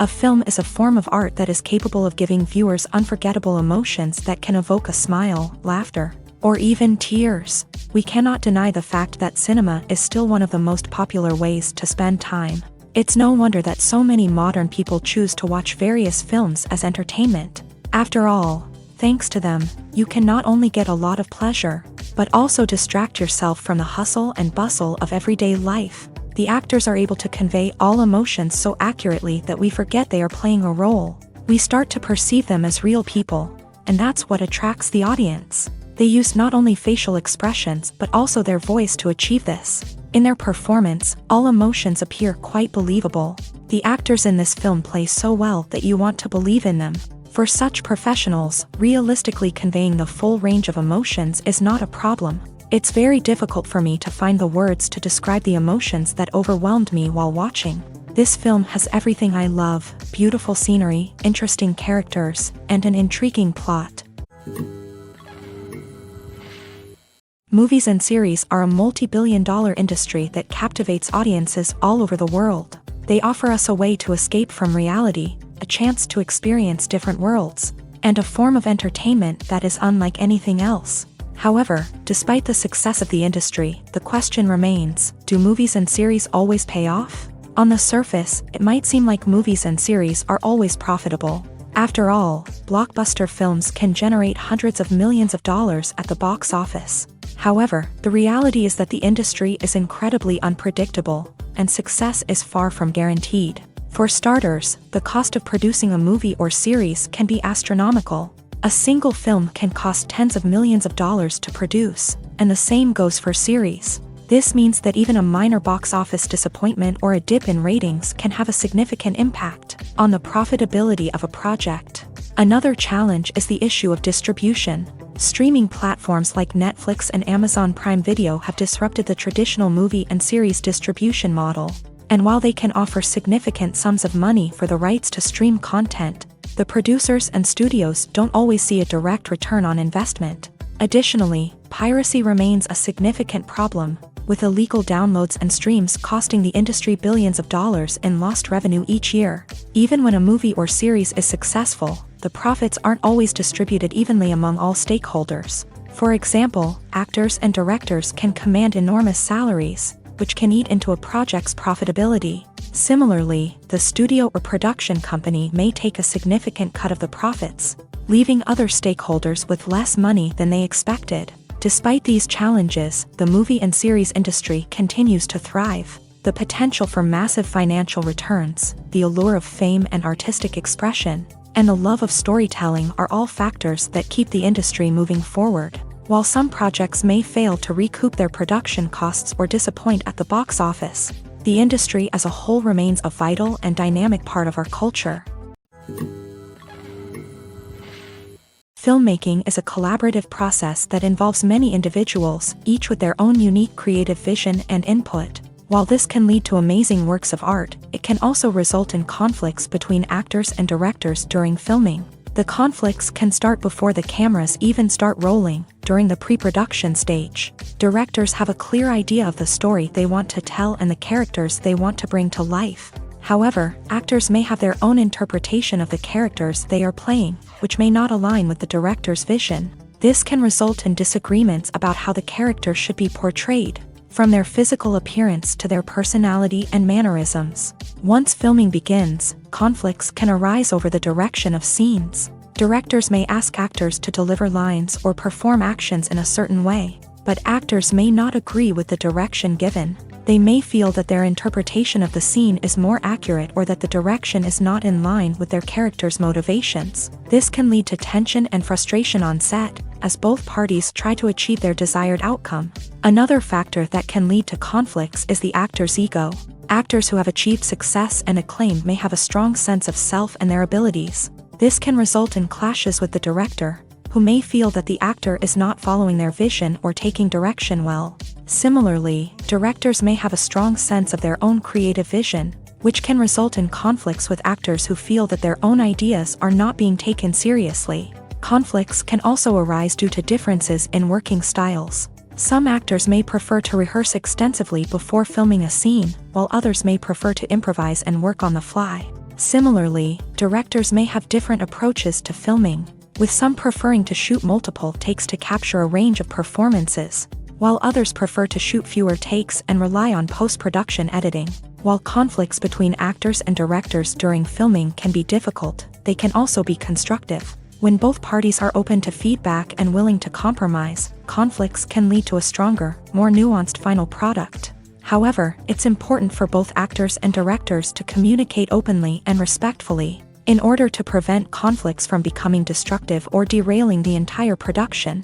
A film is a form of art that is capable of giving viewers unforgettable emotions that can evoke a smile, laughter, or even tears. We cannot deny the fact that cinema is still one of the most popular ways to spend time. It's no wonder that so many modern people choose to watch various films as entertainment. After all, thanks to them, you can not only get a lot of pleasure, but also distract yourself from the hustle and bustle of everyday life. The actors are able to convey all emotions so accurately that we forget they are playing a role. We start to perceive them as real people, and that's what attracts the audience. They use not only facial expressions but also their voice to achieve this. In their performance, all emotions appear quite believable. The actors in this film play so well that you want to believe in them. For such professionals, realistically conveying the full range of emotions is not a problem. It's very difficult for me to find the words to describe the emotions that overwhelmed me while watching. This film has everything I love: beautiful scenery, interesting characters, and an intriguing plot. Movies and series are a multi-billion-dollar industry that captivates audiences all over the world. They offer us a way to escape from reality, a chance to experience different worlds, and a form of entertainment that is unlike anything else. However, despite the success of the industry, the question remains: do movies and series always pay off? On the surface, it might seem like movies and series are always profitable. After all, blockbuster films can generate hundreds of millions of dollars at the box office. However, the reality is that the industry is incredibly unpredictable, and success is far from guaranteed. For starters, the cost of producing a movie or series can be astronomical. A single film can cost tens of millions of dollars to produce, and the same goes for series. This means that even a minor box office disappointment or a dip in ratings can have a significant impact on the profitability of a project. Another challenge is the issue of distribution. Streaming platforms like Netflix and Amazon Prime Video have disrupted the traditional movie and series distribution model. And while they can offer significant sums of money for the rights to stream content, the producers and studios don't always see a direct return on investment. Additionally, piracy remains a significant problem, with illegal downloads and streams costing the industry billions of dollars in lost revenue each year. Even when a movie or series is successful, the profits aren't always distributed evenly among all stakeholders. For example, actors and directors can command enormous salaries, which can eat into a project's profitability. Similarly, the studio or production company may take a significant cut of the profits, leaving other stakeholders with less money than they expected. Despite these challenges, the movie and series industry continues to thrive. The potential for massive financial returns, the allure of fame and artistic expression, and the love of storytelling are all factors that keep the industry moving forward. While some projects may fail to recoup their production costs or disappoint at the box office, the industry as a whole remains a vital and dynamic part of our culture. Filmmaking is a collaborative process that involves many individuals, each with their own unique creative vision and input. While this can lead to amazing works of art, it can also result in conflicts between actors and directors during filming. The conflicts can start before the cameras even start rolling, during the pre-production stage. Directors have a clear idea of the story they want to tell and the characters they want to bring to life. However, actors may have their own interpretation of the characters they are playing, which may not align with the director's vision. This can result in disagreements about how the characters should be portrayed, from their physical appearance to their personality and mannerisms. Once filming begins, conflicts can arise over the direction of scenes. Directors may ask actors to deliver lines or perform actions in a certain way, but actors may not agree with the direction given. They may feel that their interpretation of the scene is more accurate or that the direction is not in line with their character's motivations. This can lead to tension and frustration on set, as both parties try to achieve their desired outcome. Another factor that can lead to conflicts is the actor's ego. Actors who have achieved success and acclaim may have a strong sense of self and their abilities. This can result in clashes with the director, who may feel that the actor is not following their vision or taking direction well. Similarly, directors may have a strong sense of their own creative vision, which can result in conflicts with actors who feel that their own ideas are not being taken seriously. Conflicts can also arise due to differences in working styles. Some actors may prefer to rehearse extensively before filming a scene, while others may prefer to improvise and work on the fly. Similarly, directors may have different approaches to filming, with some preferring to shoot multiple takes to capture a range of performances, while others prefer to shoot fewer takes and rely on post-production editing. While conflicts between actors and directors during filming can be difficult, they can also be constructive. When both parties are open to feedback and willing to compromise, conflicts can lead to a stronger, more nuanced final product. However, it's important for both actors and directors to communicate openly and respectfully, in order to prevent conflicts from becoming destructive or derailing the entire production.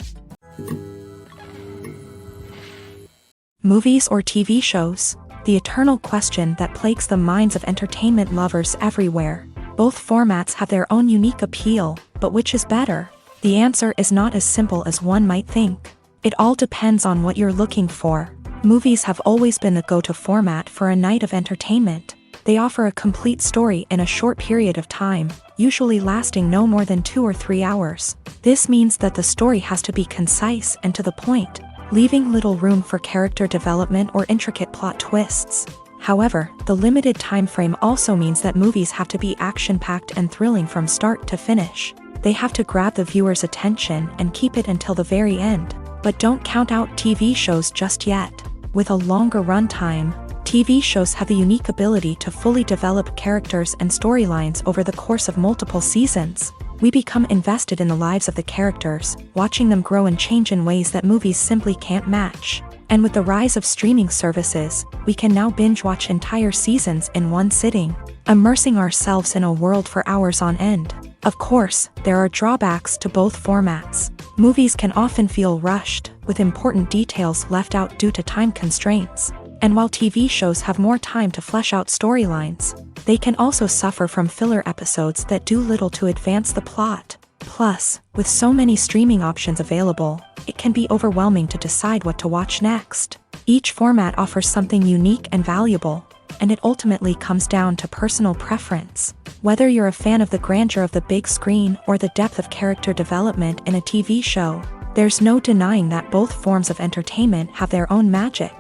Movies or TV shows? The eternal question that plagues the minds of entertainment lovers everywhere. Both formats have their own unique appeal, but which is better? The answer is not as simple as one might think. It all depends on what you're looking for. Movies have always been the go-to format for a night of entertainment. They offer a complete story in a short period of time, usually lasting no more than 2 or 3 hours. This means that the story has to be concise and to the point, leaving little room for character development or intricate plot twists. However, the limited time frame also means that movies have to be action-packed and thrilling from start to finish. They have to grab the viewer's attention and keep it until the very end. But don't count out TV shows just yet. With a longer runtime, TV shows have the unique ability to fully develop characters and storylines over the course of multiple seasons. We become invested in the lives of the characters, watching them grow and change in ways that movies simply can't match. And with the rise of streaming services, we can now binge-watch entire seasons in one sitting, immersing ourselves in a world for hours on end. Of course, there are drawbacks to both formats. Movies can often feel rushed, with important details left out due to time constraints. And while TV shows have more time to flesh out storylines, they can also suffer from filler episodes that do little to advance the plot. Plus, with so many streaming options available, it can be overwhelming to decide what to watch next. Each format offers something unique and valuable, and it ultimately comes down to personal preference. Whether you're a fan of the grandeur of the big screen or the depth of character development in a TV show, there's no denying that both forms of entertainment have their own magic.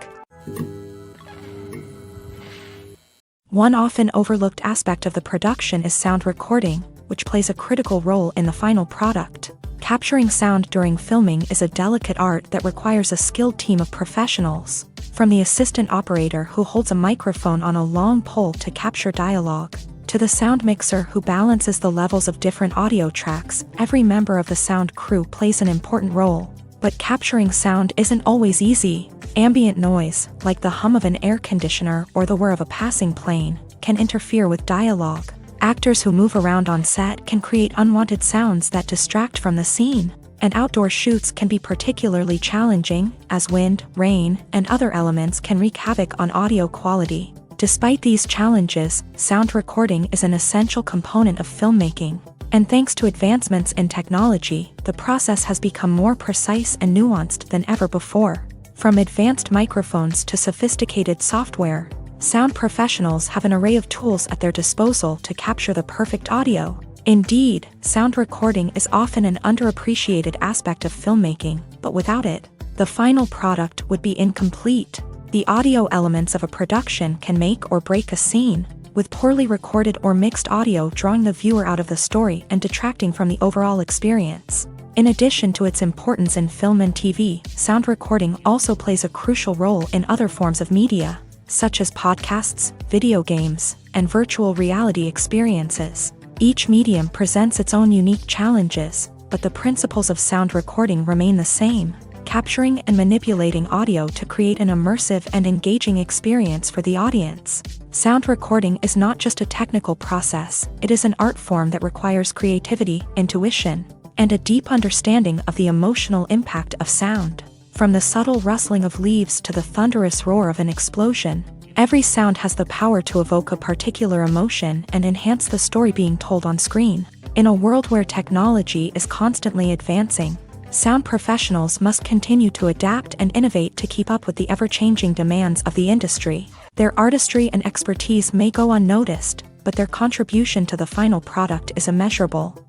One often overlooked aspect of the production is sound recording, which plays a critical role in the final product. Capturing sound during filming is a delicate art that requires a skilled team of professionals, from the assistant operator who holds a microphone on a long pole to capture dialogue, to the sound mixer who balances the levels of different audio tracks. Every member of the sound crew plays an important role. But capturing sound isn't always easy. Ambient noise, like the hum of an air conditioner or the whir of a passing plane, can interfere with dialogue. Actors who move around on set can create unwanted sounds that distract from the scene. And outdoor shoots can be particularly challenging, as wind, rain, and other elements can wreak havoc on audio quality. Despite these challenges, sound recording is an essential component of filmmaking. And thanks to advancements in technology, the process has become more precise and nuanced than ever before. From advanced microphones to sophisticated software, sound professionals have an array of tools at their disposal to capture the perfect audio. Indeed, sound recording is often an underappreciated aspect of filmmaking, but without it, the final product would be incomplete. The audio elements of a production can make or break a scene, with poorly recorded or mixed audio drawing the viewer out of the story and detracting from the overall experience. In addition to its importance in film and TV, sound recording also plays a crucial role in other forms of media, such as podcasts, video games, and virtual reality experiences. Each medium presents its own unique challenges, but the principles of sound recording remain the same, capturing and manipulating audio to create an immersive and engaging experience for the audience. Sound recording is not just a technical process, it is an art form that requires creativity, intuition, and a deep understanding of the emotional impact of sound. From the subtle rustling of leaves to the thunderous roar of an explosion, every sound has the power to evoke a particular emotion and enhance the story being told on screen. In a world where technology is constantly advancing, sound professionals must continue to adapt and innovate to keep up with the ever-changing demands of the industry. Their artistry and expertise may go unnoticed, but their contribution to the final product is immeasurable.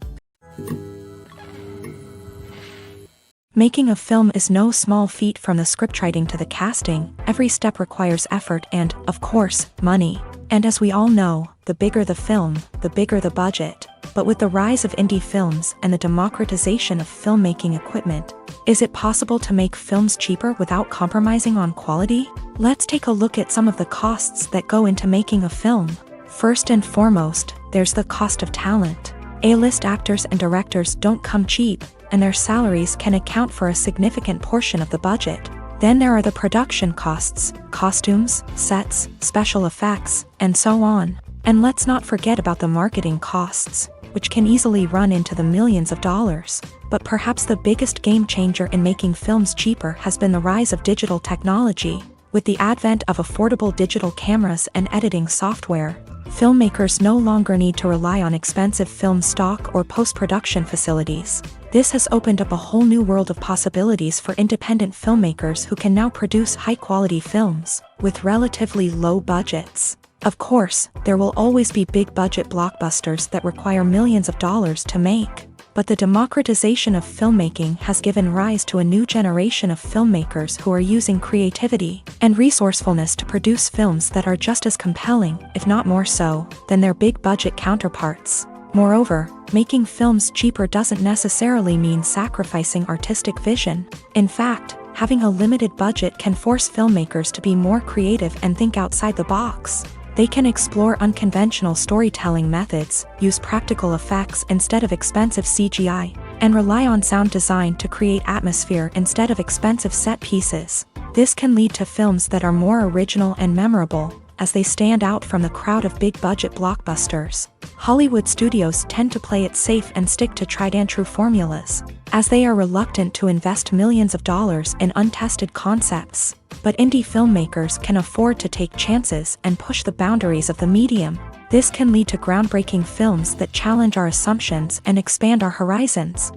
Making a film is no small feat. From the scriptwriting to the casting, every step requires effort and, of course, money. And as we all know, the bigger the film, the bigger the budget. But with the rise of indie films and the democratization of filmmaking equipment, is it possible to make films cheaper without compromising on quality? Let's take a look at some of the costs that go into making a film. First and foremost, there's the cost of talent. A-list actors and directors don't come cheap, and their salaries can account for a significant portion of the budget. Then there are the production costs, costumes, sets, special effects, and so on. And let's not forget about the marketing costs, which can easily run into the millions of dollars. But perhaps the biggest game changer in making films cheaper has been the rise of digital technology. With the advent of affordable digital cameras and editing software, filmmakers no longer need to rely on expensive film stock or post-production facilities. This has opened up a whole new world of possibilities for independent filmmakers who can now produce high-quality films with relatively low budgets. Of course, there will always be big-budget blockbusters that require millions of dollars to make. But the democratization of filmmaking has given rise to a new generation of filmmakers who are using creativity and resourcefulness to produce films that are just as compelling, if not more so, than their big-budget counterparts. Moreover, making films cheaper doesn't necessarily mean sacrificing artistic vision. In fact, having a limited budget can force filmmakers to be more creative and think outside the box. They can explore unconventional storytelling methods, use practical effects instead of expensive CGI, and rely on sound design to create atmosphere instead of expensive set pieces. This can lead to films that are more original and memorable, as they stand out from the crowd of big-budget blockbusters. Hollywood studios tend to play it safe and stick to tried-and-true formulas, as they are reluctant to invest millions of dollars in untested concepts. But indie filmmakers can afford to take chances and push the boundaries of the medium. This can lead to groundbreaking films that challenge our assumptions and expand our horizons.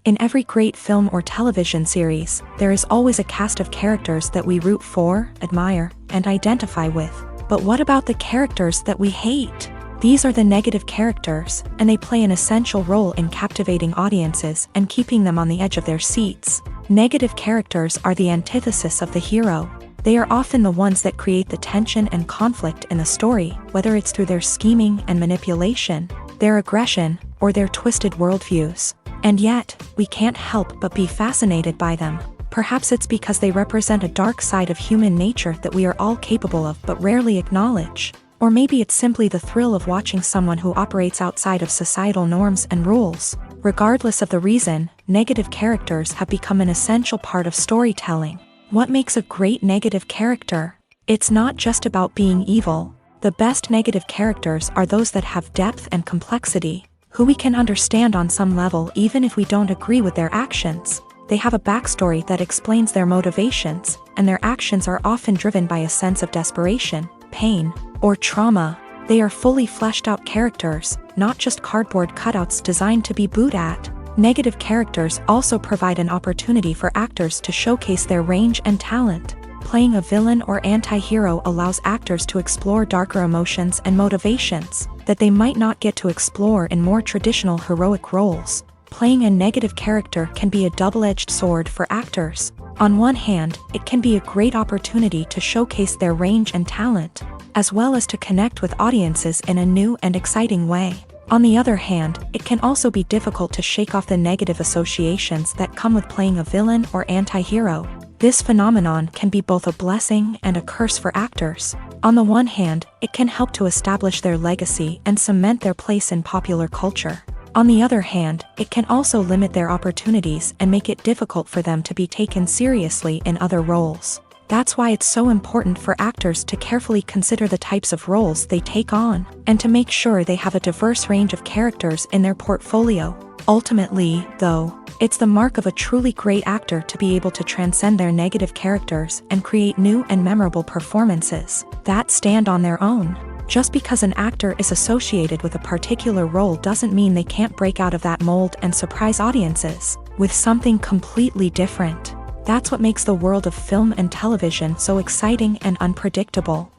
In every great film or television series, there is always a cast of characters that we root for, admire, and identify with. But what about the characters that we hate? These are the negative characters, and they play an essential role in captivating audiences and keeping them on the edge of their seats. Negative characters are the antithesis of the hero. They are often the ones that create the tension and conflict in the story, whether it's through their scheming and manipulation, their aggression, or their twisted worldviews. And yet, we can't help but be fascinated by them. Perhaps it's because they represent a dark side of human nature that we are all capable of but rarely acknowledge. Or maybe it's simply the thrill of watching someone who operates outside of societal norms and rules. Regardless of the reason, negative characters have become an essential part of storytelling. What makes a great negative character? It's not just about being evil. The best negative characters are those that have depth and complexity, who we can understand on some level even if we don't agree with their actions. They have a backstory that explains their motivations, and their actions are often driven by a sense of desperation, pain, or trauma. They are fully fleshed out characters, not just cardboard cutouts designed to be booed at. Negative characters also provide an opportunity for actors to showcase their range and talent. Playing a villain or anti-hero allows actors to explore darker emotions and motivations that they might not get to explore in more traditional heroic roles. Playing a negative character can be a double-edged sword for actors. On one hand, it can be a great opportunity to showcase their range and talent, as well as to connect with audiences in a new and exciting way. On the other hand, it can also be difficult to shake off the negative associations that come with playing a villain or anti-hero. This phenomenon can be both a blessing and a curse for actors. On the one hand, it can help to establish their legacy and cement their place in popular culture. On the other hand, it can also limit their opportunities and make it difficult for them to be taken seriously in other roles. That's why it's so important for actors to carefully consider the types of roles they take on, and to make sure they have a diverse range of characters in their portfolio. Ultimately, though, it's the mark of a truly great actor to be able to transcend their negative characters and create new and memorable performances that stand on their own. Just because an actor is associated with a particular role doesn't mean they can't break out of that mold and surprise audiences with something completely different. That's what makes the world of film and television so exciting and unpredictable.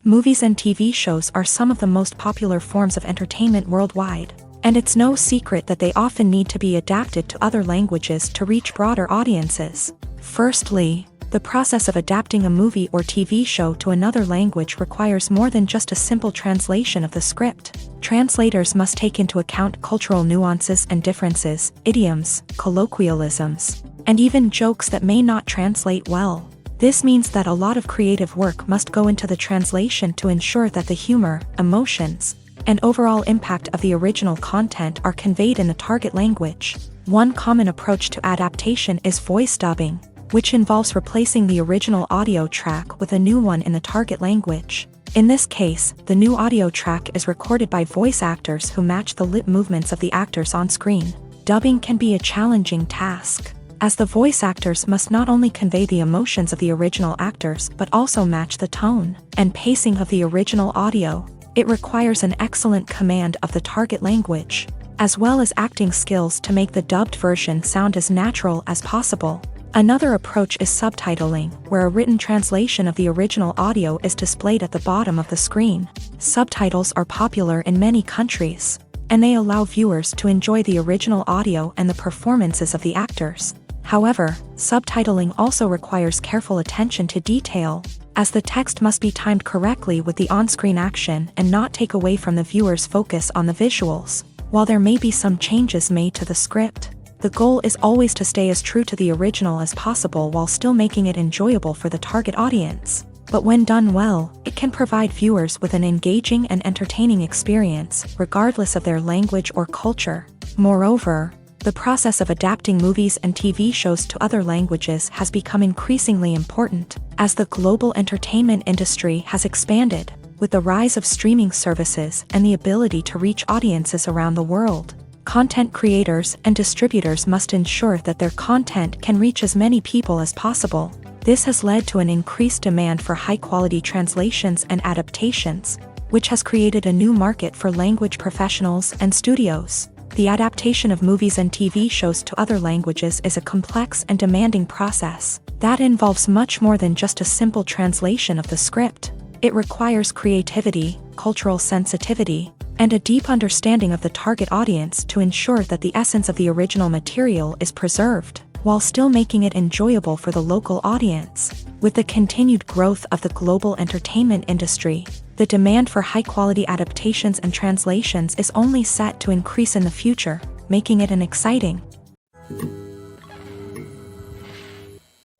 Movies and TV shows are some of the most popular forms of entertainment worldwide, and it's no secret that they often need to be adapted to other languages to reach broader audiences. Firstly, The process of adapting a movie or TV show to another language requires more than just a simple translation of the script. Translators must take into account cultural nuances and differences, idioms, colloquialisms, and even jokes that may not translate well. This means that a lot of creative work must go into the translation to ensure that the humor, emotions, and overall impact of the original content are conveyed in the target language. One common approach to adaptation is voice dubbing, which involves replacing the original audio track with a new one in the target language. In this case, the new audio track is recorded by voice actors who match the lip movements of the actors on screen. Dubbing can be a challenging task, as the voice actors must not only convey the emotions of the original actors but also match the tone and pacing of the original audio. It requires an excellent command of the target language, as well as acting skills to make the dubbed version sound as natural as possible. Another approach is subtitling, where a written translation of the original audio is displayed at the bottom of the screen. Subtitles are popular in many countries, and they allow viewers to enjoy the original audio and the performances of the actors. However, subtitling also requires careful attention to detail, as the text must be timed correctly with the on-screen action and not take away from the viewer's focus on the visuals. While there may be some changes made to the script, the goal is always to stay as true to the original as possible while still making it enjoyable for the target audience. But when done well, it can provide viewers with an engaging and entertaining experience, regardless of their language or culture. Moreover, the process of adapting movies and TV shows to other languages has become increasingly important, as the global entertainment industry has expanded, with the rise of streaming services and the ability to reach audiences around the world. Content creators and distributors must ensure that their content can reach as many people as possible. This has led to an increased demand for high-quality translations and adaptations, which has created a new market for language professionals and studios. The adaptation of movies and TV shows to other languages is a complex and demanding process that involves much more than just a simple translation of the script. It requires creativity, cultural sensitivity, and a deep understanding of the target audience to ensure that the essence of the original material is preserved, while still making it enjoyable for the local audience. With the continued growth of the global entertainment industry, the demand for high-quality adaptations and translations is only set to increase in the future, making it an exciting.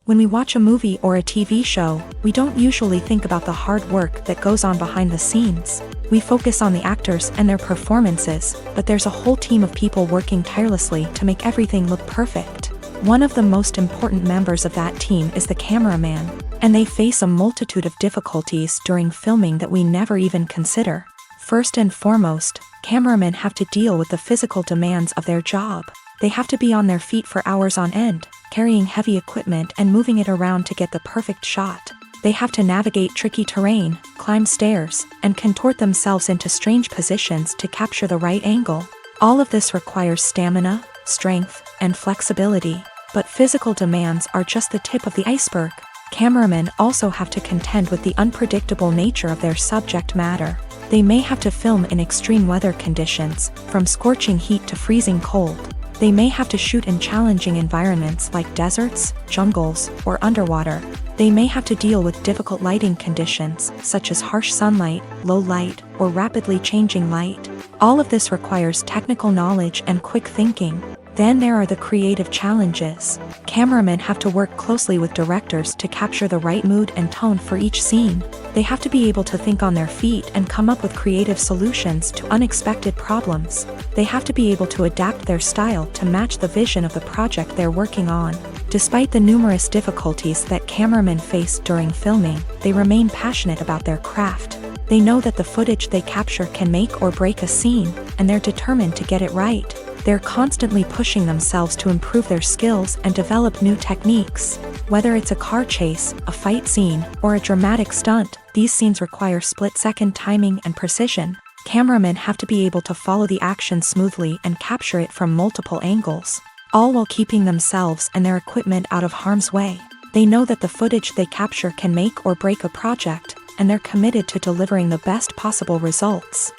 When we watch a movie or a TV show, we don't usually think about the hard work that goes on behind the scenes. We focus on the actors and their performances, but there's a whole team of people working tirelessly to make everything look perfect. One of the most important members of that team is the cameraman, and they face a multitude of difficulties during filming that we never even consider. First and foremost, cameramen have to deal with the physical demands of their job. They have to be on their feet for hours on end, carrying heavy equipment and moving it around to get the perfect shot. They have to navigate tricky terrain, climb stairs, and contort themselves into strange positions to capture the right angle. All of this requires stamina, strength, and flexibility. But physical demands are just the tip of the iceberg. Cameramen also have to contend with the unpredictable nature of their subject matter. They may have to film in extreme weather conditions, from scorching heat to freezing cold. They may have to shoot in challenging environments like deserts, jungles, or underwater. They may have to deal with difficult lighting conditions, such as harsh sunlight, low light, or rapidly changing light. All of this requires technical knowledge and quick thinking. Then there are the creative challenges. Cameramen have to work closely with directors to capture the right mood and tone for each scene. They have to be able to think on their feet and come up with creative solutions to unexpected problems. They have to be able to adapt their style to match the vision of the project they're working on. Despite the numerous difficulties that cameramen face during filming, they remain passionate about their craft. They know that the footage they capture can make or break a scene, and they're determined to get it right. They're constantly pushing themselves to improve their skills and develop new techniques. Whether it's a car chase, a fight scene, or a dramatic stunt, these scenes require split-second timing and precision. Cameramen have to be able to follow the action smoothly and capture it from multiple angles, all while keeping themselves and their equipment out of harm's way. They know that the footage they capture can make or break a project, and they're committed to delivering the best possible results.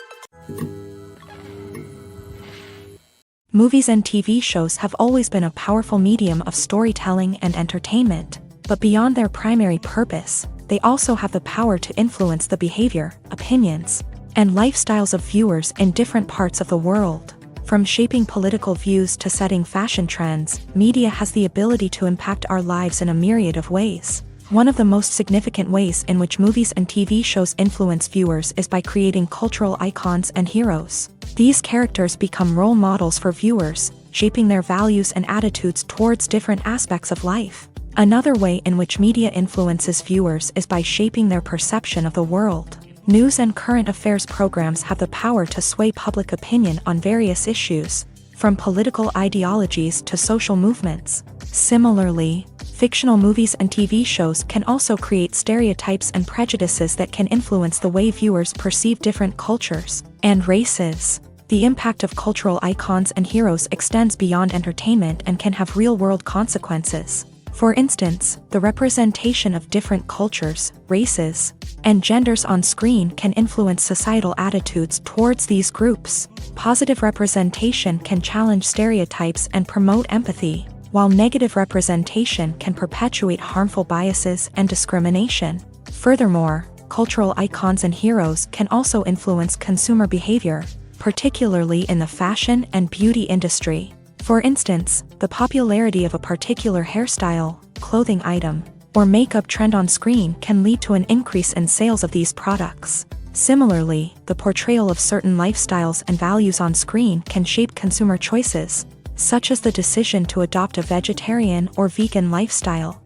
Movies and TV shows have always been a powerful medium of storytelling and entertainment. But beyond their primary purpose, they also have the power to influence the behavior, opinions, and lifestyles of viewers in different parts of the world. From shaping political views to setting fashion trends, media has the ability to impact our lives in a myriad of ways. One of the most significant ways in which movies and TV shows influence viewers is by creating cultural icons and heroes. These characters become role models for viewers, shaping their values and attitudes towards different aspects of life. Another way in which media influences viewers is by shaping their perception of the world. News and current affairs programs have the power to sway public opinion on various issues, from political ideologies to social movements. Similarly, fictional movies and TV shows can also create stereotypes and prejudices that can influence the way viewers perceive different cultures and races. The impact of cultural icons and heroes extends beyond entertainment and can have real-world consequences. For instance, the representation of different cultures, races, and genders on screen can influence societal attitudes towards these groups. Positive representation can challenge stereotypes and promote empathy, while negative representation can perpetuate harmful biases and discrimination. Furthermore, cultural icons and heroes can also influence consumer behavior, particularly in the fashion and beauty industry. For instance, the popularity of a particular hairstyle, clothing item, or makeup trend on screen can lead to an increase in sales of these products. Similarly, the portrayal of certain lifestyles and values on screen can shape consumer choices, such as the decision to adopt a vegetarian or vegan lifestyle.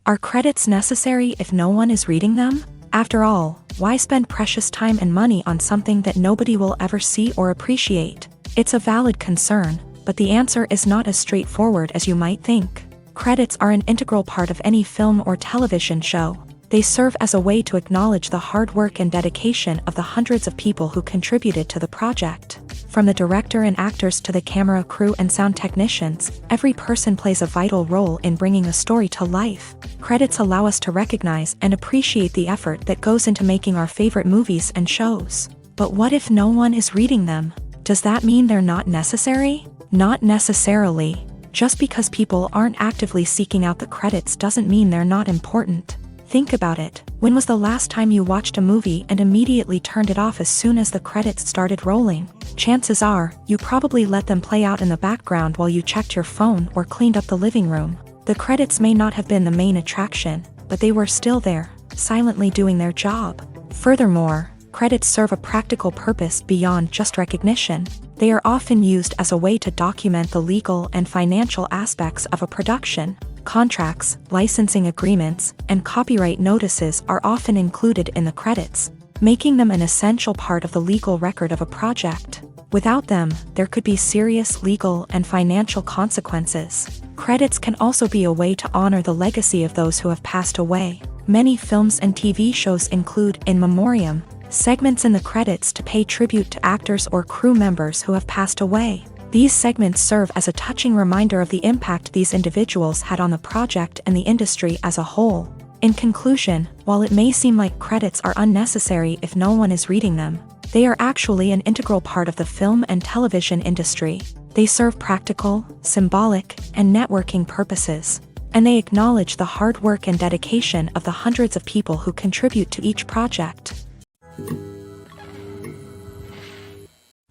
Are credits necessary if no one is reading them? After all, why spend precious time and money on something that nobody will ever see or appreciate? It's a valid concern, but the answer is not as straightforward as you might think. Credits are an integral part of any film or television show. They serve as a way to acknowledge the hard work and dedication of the hundreds of people who contributed to the project. From the director and actors to the camera crew and sound technicians, every person plays a vital role in bringing a story to life. Credits allow us to recognize and appreciate the effort that goes into making our favorite movies and shows. But what if no one is reading them? Does that mean they're not necessary? Not necessarily. Just because people aren't actively seeking out the credits doesn't mean they're not important. Think about it. When was the last time you watched a movie and immediately turned it off as soon as the credits started rolling? Chances are, you probably let them play out in the background while you checked your phone or cleaned up the living room. The credits may not have been the main attraction, but they were still there, silently doing their job. Furthermore, credits serve a practical purpose beyond just recognition. They are often used as a way to document the legal and financial aspects of a production. Contracts, licensing agreements, and copyright notices are often included in the credits, making them an essential part of the legal record of a project. Without them, there could be serious legal and financial consequences. Credits can also be a way to honor the legacy of those who have passed away. Many films and TV shows include in memoriam segments in the credits to pay tribute to actors or crew members who have passed away. These segments serve as a touching reminder of the impact these individuals had on the project and the industry as a whole. In conclusion, while it may seem like credits are unnecessary if no one is reading them, they are actually an integral part of the film and television industry. They serve practical, symbolic, and networking purposes, and they acknowledge the hard work and dedication of the hundreds of people who contribute to each project.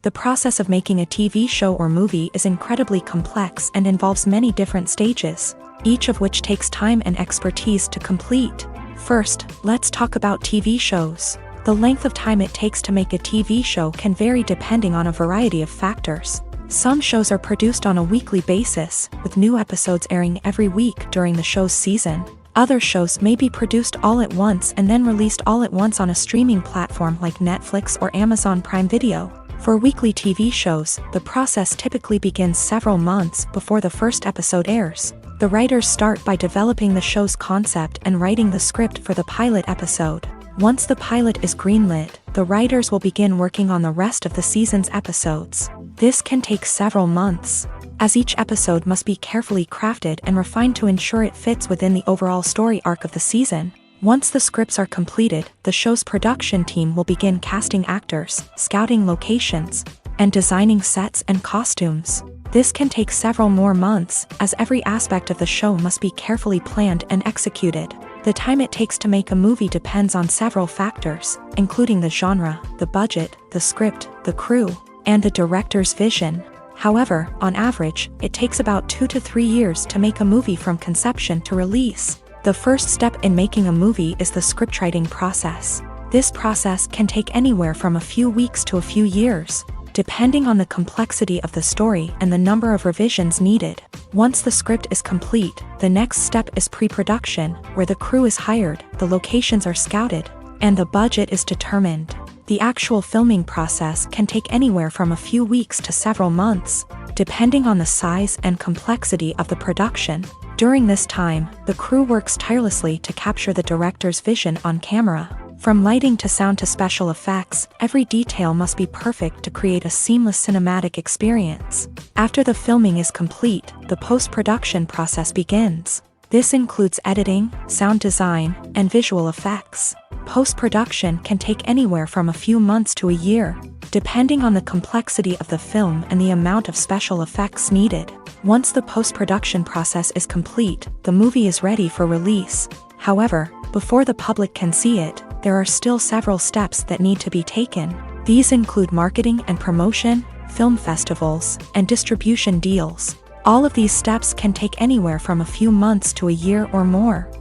The process of making a TV show or movie is incredibly complex and involves many different stages, each of which takes time and expertise to complete. First, let's talk about TV shows. The length of time it takes to make a TV show can vary depending on a variety of factors. Some shows are produced on a weekly basis, with new episodes airing every week during the show's season. Other shows may be produced all at once and then released all at once on a streaming platform like Netflix or Amazon Prime Video. For weekly TV shows, the process typically begins several months before the first episode airs. The writers start by developing the show's concept and writing the script for the pilot episode. Once the pilot is greenlit, the writers will begin working on the rest of the season's episodes. This can take several months, as each episode must be carefully crafted and refined to ensure it fits within the overall story arc of the season. Once the scripts are completed, the show's production team will begin casting actors, scouting locations, and designing sets and costumes. This can take several more months, as every aspect of the show must be carefully planned and executed. The time it takes to make a movie depends on several factors, including the genre, the budget, the script, the crew, and the director's vision. However, on average, it takes about 2 to 3 years to make a movie from conception to release. The first step in making a movie is the scriptwriting process. This process can take anywhere from a few weeks to a few years, depending on the complexity of the story and the number of revisions needed. Once the script is complete, the next step is pre-production, where the crew is hired, the locations are scouted, and the budget is determined. The actual filming process can take anywhere from a few weeks to several months, depending on the size and complexity of the production. During this time, the crew works tirelessly to capture the director's vision on camera. From lighting to sound to special effects, every detail must be perfect to create a seamless cinematic experience. After the filming is complete, the post-production process begins. This includes editing, sound design, and visual effects. Post-production can take anywhere from a few months to a year, depending on the complexity of the film and the amount of special effects needed. Once the post-production process is complete, the movie is ready for release. However, before the public can see it, there are still several steps that need to be taken. These include marketing and promotion, film festivals, and distribution deals. All of these steps can take anywhere from a few months to a year or more.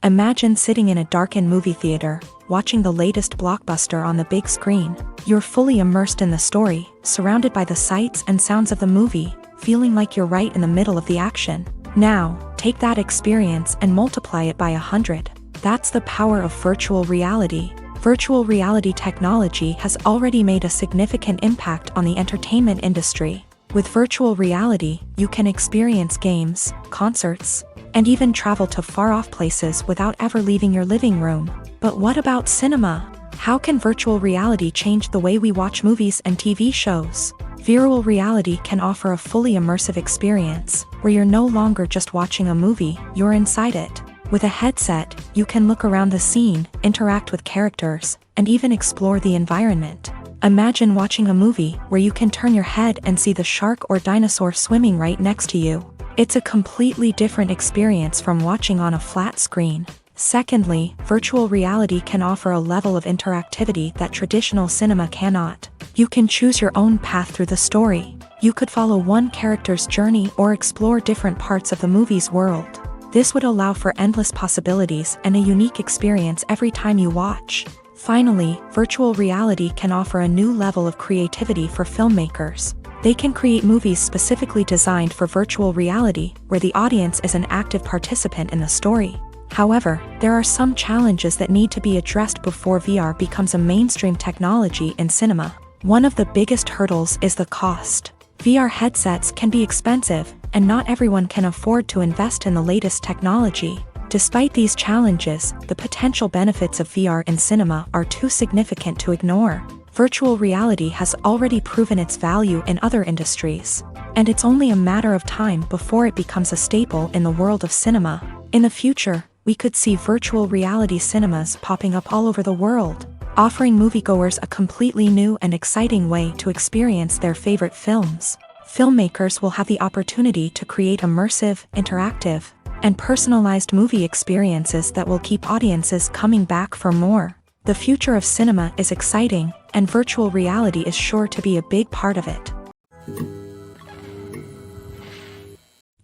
Imagine sitting in a darkened movie theater, watching the latest blockbuster on the big screen. You're fully immersed in the story, surrounded by the sights and sounds of the movie, feeling like you're right in the middle of the action. Now, take that experience and multiply it by 100. That's the power of virtual reality. Virtual reality technology has already made a significant impact on the entertainment industry. With virtual reality, you can experience games, concerts, and even travel to far-off places without ever leaving your living room. But what about cinema? How can virtual reality change the way we watch movies and TV shows? Virtual reality can offer a fully immersive experience, where you're no longer just watching a movie, you're inside it. With a headset, you can look around the scene, interact with characters, and even explore the environment. Imagine watching a movie where you can turn your head and see the shark or dinosaur swimming right next to you. It's a completely different experience from watching on a flat screen. Secondly, virtual reality can offer a level of interactivity that traditional cinema cannot. You can choose your own path through the story. You could follow one character's journey or explore different parts of the movie's world. This would allow for endless possibilities and a unique experience every time you watch. Finally, virtual reality can offer a new level of creativity for filmmakers. They can create movies specifically designed for virtual reality, where the audience is an active participant in the story. However, there are some challenges that need to be addressed before VR becomes a mainstream technology in cinema. One of the biggest hurdles is the cost. VR headsets can be expensive, and not everyone can afford to invest in the latest technology. Despite these challenges, the potential benefits of VR in cinema are too significant to ignore. Virtual reality has already proven its value in other industries, and it's only a matter of time before it becomes a staple in the world of cinema. In the future, we could see virtual reality cinemas popping up all over the world, offering moviegoers a completely new and exciting way to experience their favorite films. Filmmakers will have the opportunity to create immersive, interactive, and personalized movie experiences that will keep audiences coming back for more. The future of cinema is exciting, and virtual reality is sure to be a big part of it.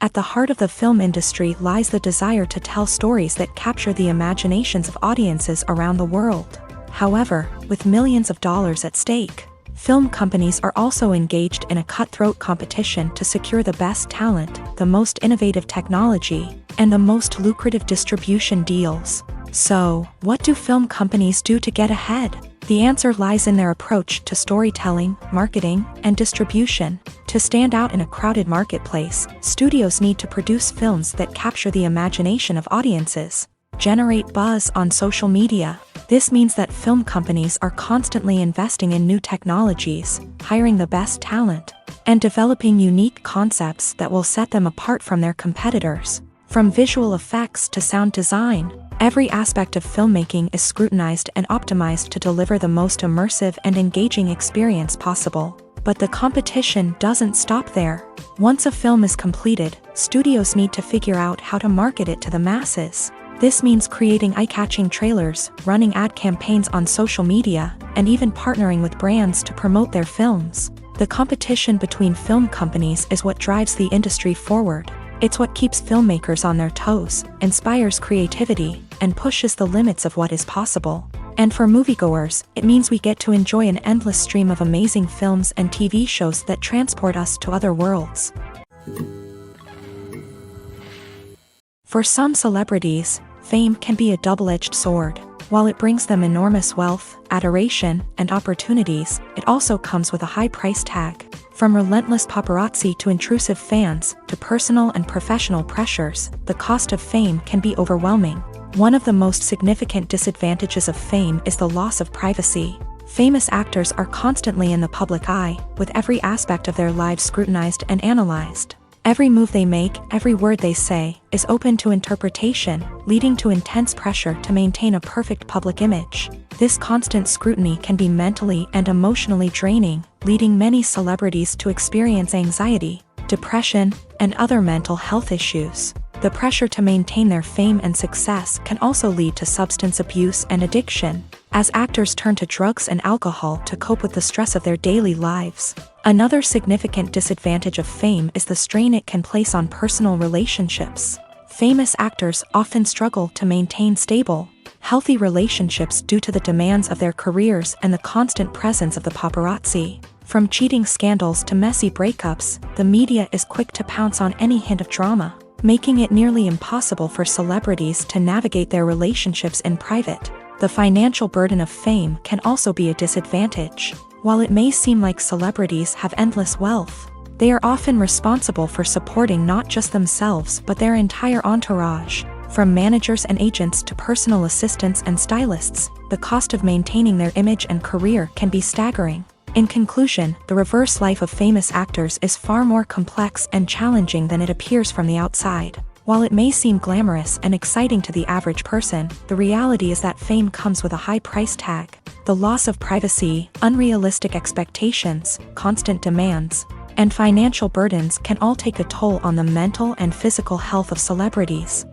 At the heart of the film industry lies the desire to tell stories that capture the imaginations of audiences around the world. However, with millions of dollars at stake, film companies are also engaged in a cutthroat competition to secure the best talent, the most innovative technology, and the most lucrative distribution deals. So, what do film companies do to get ahead? The answer lies in their approach to storytelling, marketing, and distribution. To stand out in a crowded marketplace, studios need to produce films that capture the imagination of audiences, generate buzz on social media. This means that film companies are constantly investing in new technologies, hiring the best talent, and developing unique concepts that will set them apart from their competitors. From visual effects to sound design, Every aspect of filmmaking is scrutinized and optimized to deliver the most immersive and engaging experience possible. But the competition doesn't stop there. Once a film is completed, studios need to figure out how to market it to the masses. This means creating eye-catching trailers, running ad campaigns on social media, and even partnering with brands to promote their films. The competition between film companies is what drives the industry forward. It's what keeps filmmakers on their toes, inspires creativity, and pushes the limits of what is possible. And for moviegoers, it means we get to enjoy an endless stream of amazing films and TV shows that transport us to other worlds. For some celebrities, fame can be a double-edged sword. While it brings them enormous wealth, adoration, and opportunities, it also comes with a high price tag. From relentless paparazzi to intrusive fans, to personal and professional pressures, the cost of fame can be overwhelming. One of the most significant disadvantages of fame is the loss of privacy. Famous actors are constantly in the public eye, with every aspect of their lives scrutinized and analyzed. Every move they make, every word they say, is open to interpretation, leading to intense pressure to maintain a perfect public image. This constant scrutiny can be mentally and emotionally draining, leading many celebrities to experience anxiety, depression, and other mental health issues. The pressure to maintain their fame and success can also lead to substance abuse and addiction, as actors turn to drugs and alcohol to cope with the stress of their daily lives. Another significant disadvantage of fame is the strain it can place on personal relationships. Famous actors often struggle to maintain stable, healthy relationships due to the demands of their careers and the constant presence of the paparazzi. From cheating scandals to messy breakups, the media is quick to pounce on any hint of drama, making it nearly impossible for celebrities to navigate their relationships in private. The financial burden of fame can also be a disadvantage. While it may seem like celebrities have endless wealth, they are often responsible for supporting not just themselves but their entire entourage. From managers and agents to personal assistants and stylists, the cost of maintaining their image and career can be staggering. In conclusion, the reverse life of famous actors is far more complex and challenging than it appears from the outside. While it may seem glamorous and exciting to the average person, the reality is that fame comes with a high price tag. The loss of privacy, unrealistic expectations, constant demands, and financial burdens can all take a toll on the mental and physical health of celebrities.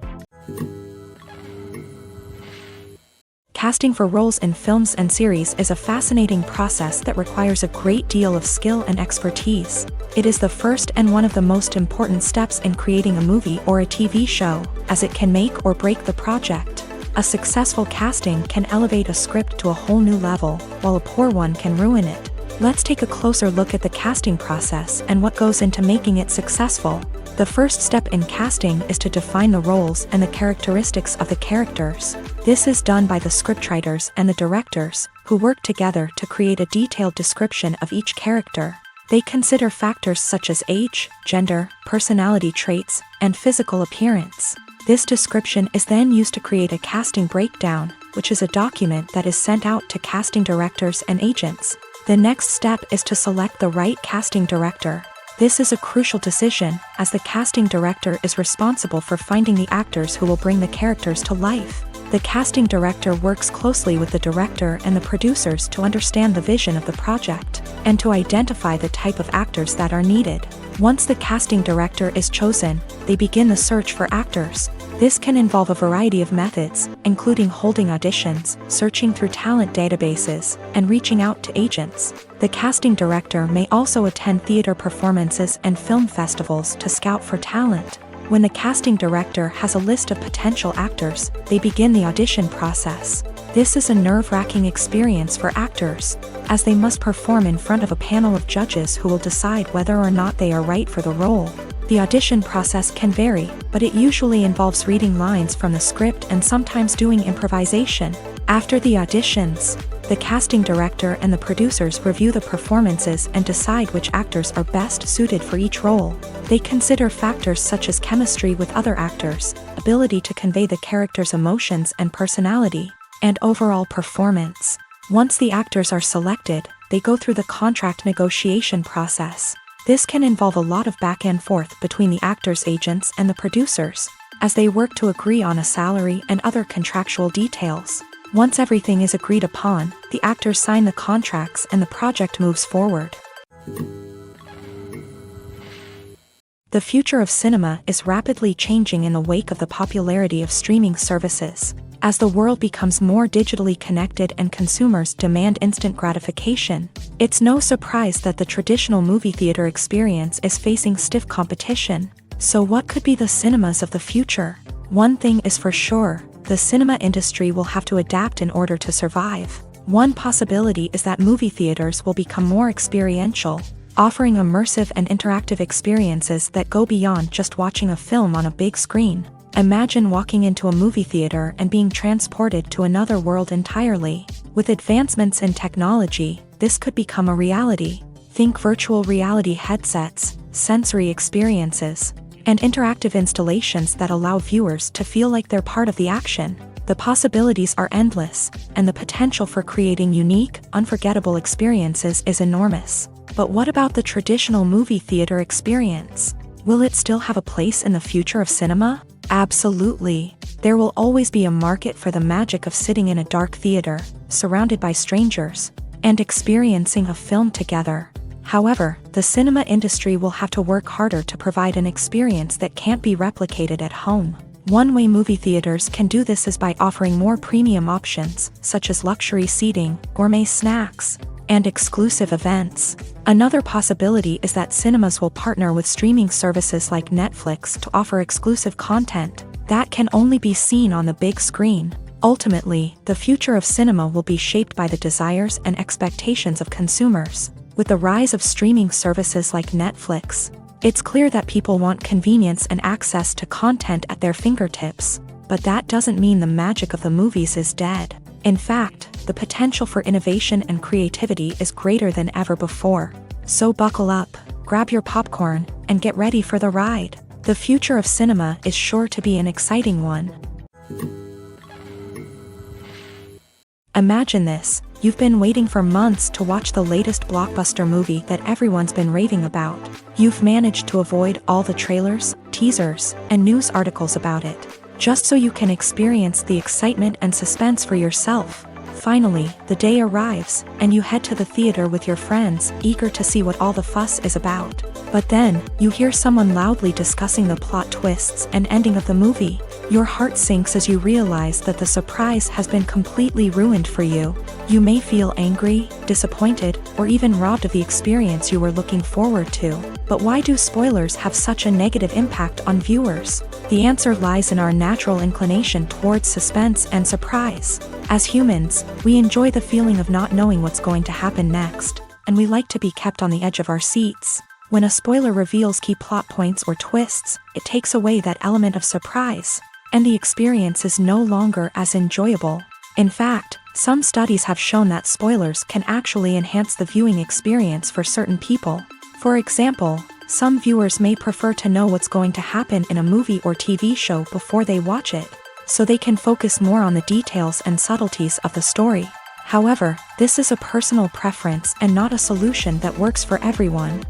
Casting for roles in films and series is a fascinating process that requires a great deal of skill and expertise. It is the first and one of the most important steps in creating a movie or a TV show, as it can make or break the project. A successful casting can elevate a script to a whole new level, while a poor one can ruin it. Let's take a closer look at the casting process and what goes into making it successful. The first step in casting is to define the roles and the characteristics of the characters. This is done by the scriptwriters and the directors, who work together to create a detailed description of each character. They consider factors such as age, gender, personality traits, and physical appearance. This description is then used to create a casting breakdown, which is a document that is sent out to casting directors and agents. The next step is to select the right casting director. This is a crucial decision, as the casting director is responsible for finding the actors who will bring the characters to life. The casting director works closely with the director and the producers to understand the vision of the project, and to identify the type of actors that are needed. Once the casting director is chosen, they begin the search for actors. This can involve a variety of methods, including holding auditions, searching through talent databases, and reaching out to agents. The casting director may also attend theater performances and film festivals to scout for talent. When the casting director has a list of potential actors, they begin the audition process. This is a nerve-wracking experience for actors, as they must perform in front of a panel of judges who will decide whether or not they are right for the role. The audition process can vary, but it usually involves reading lines from the script and sometimes doing improvisation. After the auditions, the casting director and the producers review the performances and decide which actors are best suited for each role. They consider factors such as chemistry with other actors, ability to convey the character's emotions and personality, and overall performance. Once the actors are selected, they go through the contract negotiation process. This can involve a lot of back and forth between the actors' agents and the producers. as they work to agree on a salary and other contractual details. Once everything is agreed upon, the actors sign the contracts and the project moves forward. The future of cinema is rapidly changing in the wake of the popularity of streaming services. As the world becomes more digitally connected and consumers demand instant gratification, it's no surprise that the traditional movie theater experience is facing stiff competition. So what could be the cinemas of the future? One thing is for sure, the cinema industry will have to adapt in order to survive. One possibility is that movie theaters will become more experiential, offering immersive and interactive experiences that go beyond just watching a film on a big screen. Imagine walking into a movie theater and being transported to another world entirely. With advancements in technology, this could become a reality. Think virtual reality headsets, sensory experiences, and interactive installations that allow viewers to feel like they're part of the action. The possibilities are endless, and the potential for creating unique, unforgettable experiences is enormous. But what about the traditional movie theater experience? Will it still have a place in the future of cinema? Absolutely. There will always be a market for the magic of sitting in a dark theater, surrounded by strangers, and experiencing a film together. However, the cinema industry will have to work harder to provide an experience that can't be replicated at home. One way movie theaters can do this is by offering more premium options, such as luxury seating, gourmet snacks, and exclusive events. Another possibility is that cinemas will partner with streaming services like Netflix to offer exclusive content that can only be seen on the big screen. Ultimately, the future of cinema will be shaped by the desires and expectations of consumers. With the rise of streaming services like Netflix, it's clear that people want convenience and access to content at their fingertips. But that doesn't mean the magic of the movies is dead. In fact, the potential for innovation and creativity is greater than ever before. So buckle up, grab your popcorn, and get ready for the ride. The future of cinema is sure to be an exciting one. Imagine this. You've been waiting for months to watch the latest blockbuster movie that everyone's been raving about. You've managed to avoid all the trailers, teasers, and news articles about it, just so you can experience the excitement and suspense for yourself. Finally, the day arrives, and you head to the theater with your friends, eager to see what all the fuss is about. But then, you hear someone loudly discussing the plot twists and ending of the movie. Your heart sinks as you realize that the surprise has been completely ruined for you. You may feel angry, disappointed, or even robbed of the experience you were looking forward to. But why do spoilers have such a negative impact on viewers? The answer lies in our natural inclination towards suspense and surprise. As humans, we enjoy the feeling of not knowing what's going to happen next, and we like to be kept on the edge of our seats. When a spoiler reveals key plot points or twists, it takes away that element of surprise, and the experience is no longer as enjoyable. In fact, some studies have shown that spoilers can actually enhance the viewing experience for certain people. For example, some viewers may prefer to know what's going to happen in a movie or TV show before they watch it, so they can focus more on the details and subtleties of the story. However, this is a personal preference and not a solution that works for everyone.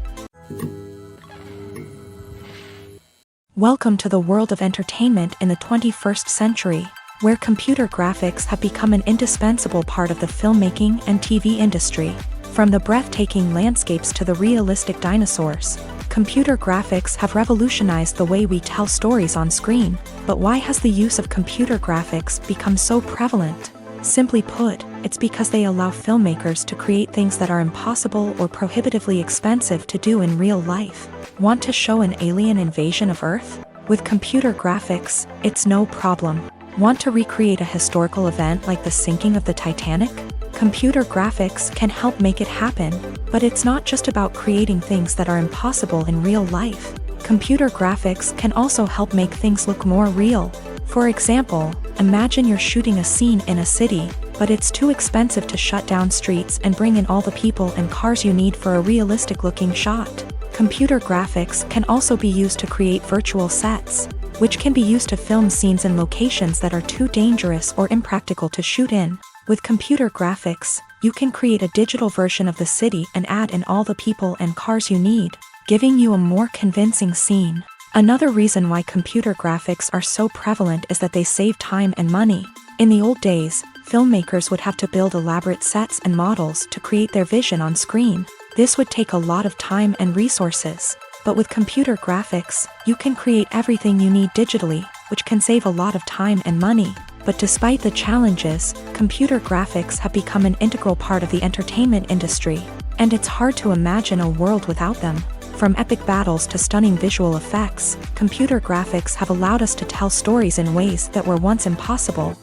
Welcome to the world of entertainment in the 21st century, where computer graphics have become an indispensable part of the filmmaking and TV industry. From the breathtaking landscapes to the realistic dinosaurs, computer graphics have revolutionized the way we tell stories on screen. But why has the use of computer graphics become so prevalent? Simply put, it's because they allow filmmakers to create things that are impossible or prohibitively expensive to do in real life. Want to show an alien invasion of Earth? With computer graphics, it's no problem. Want to recreate a historical event like the sinking of the Titanic? Computer graphics can help make it happen. But it's not just about creating things that are impossible in real life. Computer graphics can also help make things look more real. For example, imagine you're shooting a scene in a city, but it's too expensive to shut down streets and bring in all the people and cars you need for a realistic-looking shot. Computer graphics can also be used to create virtual sets, which can be used to film scenes in locations that are too dangerous or impractical to shoot in. With computer graphics, you can create a digital version of the city and add in all the people and cars you need, giving you a more convincing scene. Another reason why computer graphics are so prevalent is that they save time and money. In the old days, filmmakers would have to build elaborate sets and models to create their vision on screen. This would take a lot of time and resources. But with computer graphics, you can create everything you need digitally, which can save a lot of time and money. But despite the challenges, computer graphics have become an integral part of the entertainment industry, and it's hard to imagine a world without them. From epic battles to stunning visual effects, computer graphics have allowed us to tell stories in ways that were once impossible.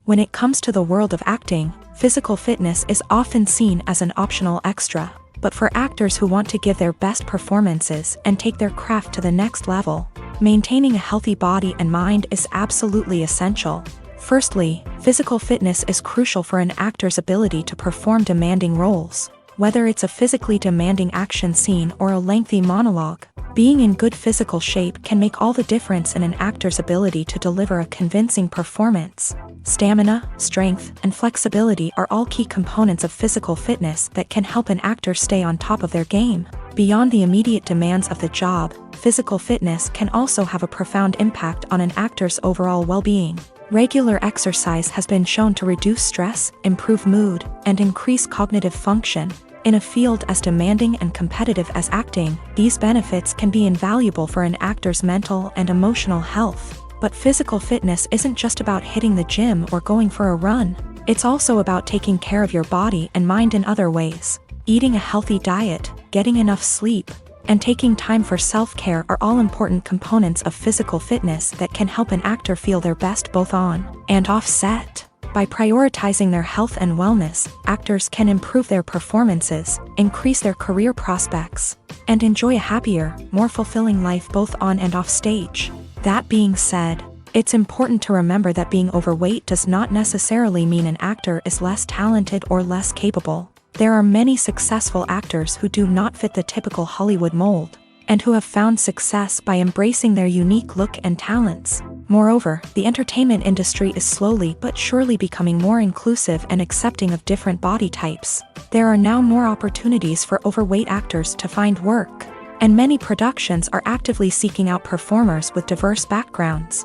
When it comes to the world of acting, physical fitness is often seen as an optional extra. But for actors who want to give their best performances and take their craft to the next level, maintaining a healthy body and mind is absolutely essential. Firstly, physical fitness is crucial for an actor's ability to perform demanding roles. Whether it's a physically demanding action scene or a lengthy monologue, being in good physical shape can make all the difference in an actor's ability to deliver a convincing performance. Stamina, strength, and flexibility are all key components of physical fitness that can help an actor stay on top of their game. Beyond the immediate demands of the job, physical fitness can also have a profound impact on an actor's overall well-being. Regular exercise has been shown to reduce stress, improve mood, and increase cognitive function. In a field as demanding and competitive as acting, these benefits can be invaluable for an actor's mental and emotional health. But physical fitness isn't just about hitting the gym or going for a run. It's also about taking care of your body and mind in other ways. Eating a healthy diet, getting enough sleep, and taking time for self-care are all important components of physical fitness that can help an actor feel their best both on and off set. By prioritizing their health and wellness, actors can improve their performances, increase their career prospects, and enjoy a happier, more fulfilling life both on and off stage. That being said, it's important to remember that being overweight does not necessarily mean an actor is less talented or less capable. There are many successful actors who do not fit the typical Hollywood mold, and who have found success by embracing their unique look and talents. Moreover, the entertainment industry is slowly but surely becoming more inclusive and accepting of different body types. There are now more opportunities for overweight actors to find work, and many productions are actively seeking out performers with diverse backgrounds.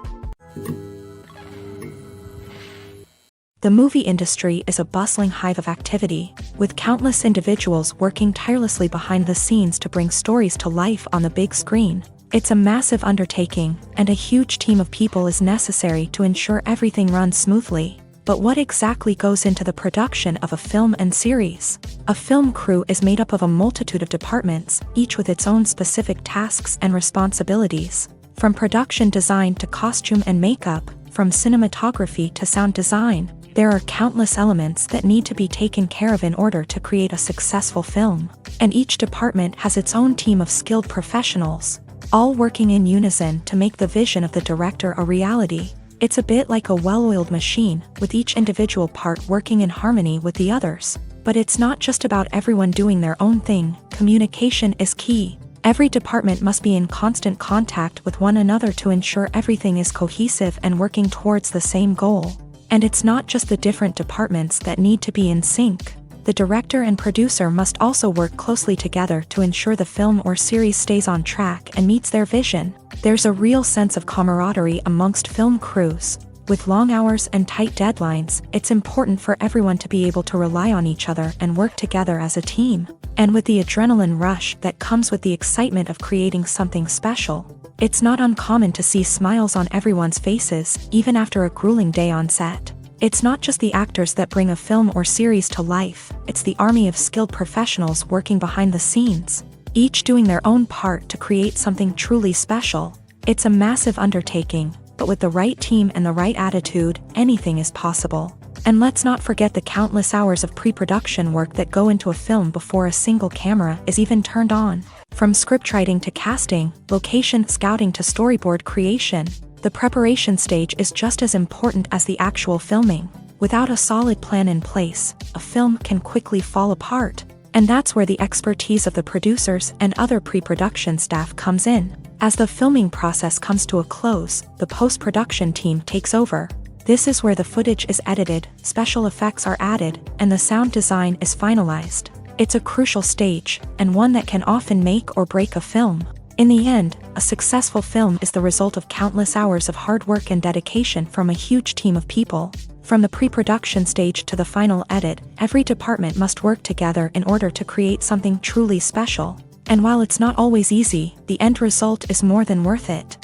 The movie industry is a bustling hive of activity, with countless individuals working tirelessly behind the scenes to bring stories to life on the big screen. It's a massive undertaking, and a huge team of people is necessary to ensure everything runs smoothly. But what exactly goes into the production of a film and series? A film crew is made up of a multitude of departments, each with its own specific tasks and responsibilities. From production design to costume and makeup, from cinematography to sound design, there are countless elements that need to be taken care of in order to create a successful film. And each department has its own team of skilled professionals, all working in unison to make the vision of the director a reality. It's a bit like a well-oiled machine, with each individual part working in harmony with the others. But it's not just about everyone doing their own thing. Communication is key. Every department must be in constant contact with one another to ensure everything is cohesive and working towards the same goal. And it's not just the different departments that need to be in sync. The director and producer must also work closely together to ensure the film or series stays on track and meets their vision. There's a real sense of camaraderie amongst film crews. With long hours and tight deadlines, it's important for everyone to be able to rely on each other and work together as a team. And with the adrenaline rush that comes with the excitement of creating something special, it's not uncommon to see smiles on everyone's faces, even after a grueling day on set. It's not just the actors that bring a film or series to life, it's the army of skilled professionals working behind the scenes, each doing their own part to create something truly special. It's a massive undertaking, but with the right team and the right attitude, anything is possible. And let's not forget the countless hours of pre-production work that go into a film before a single camera is even turned on. From scriptwriting to casting, location scouting to storyboard creation, the preparation stage is just as important as the actual filming. Without a solid plan in place, a film can quickly fall apart. And that's where the expertise of the producers and other pre-production staff comes in. As the filming process comes to a close, the post-production team takes over. This is where the footage is edited, special effects are added, and the sound design is finalized. It's a crucial stage, and one that can often make or break a film. In the end, a successful film is the result of countless hours of hard work and dedication from a huge team of people. From the pre-production stage to the final edit, every department must work together in order to create something truly special. And while it's not always easy, the end result is more than worth it.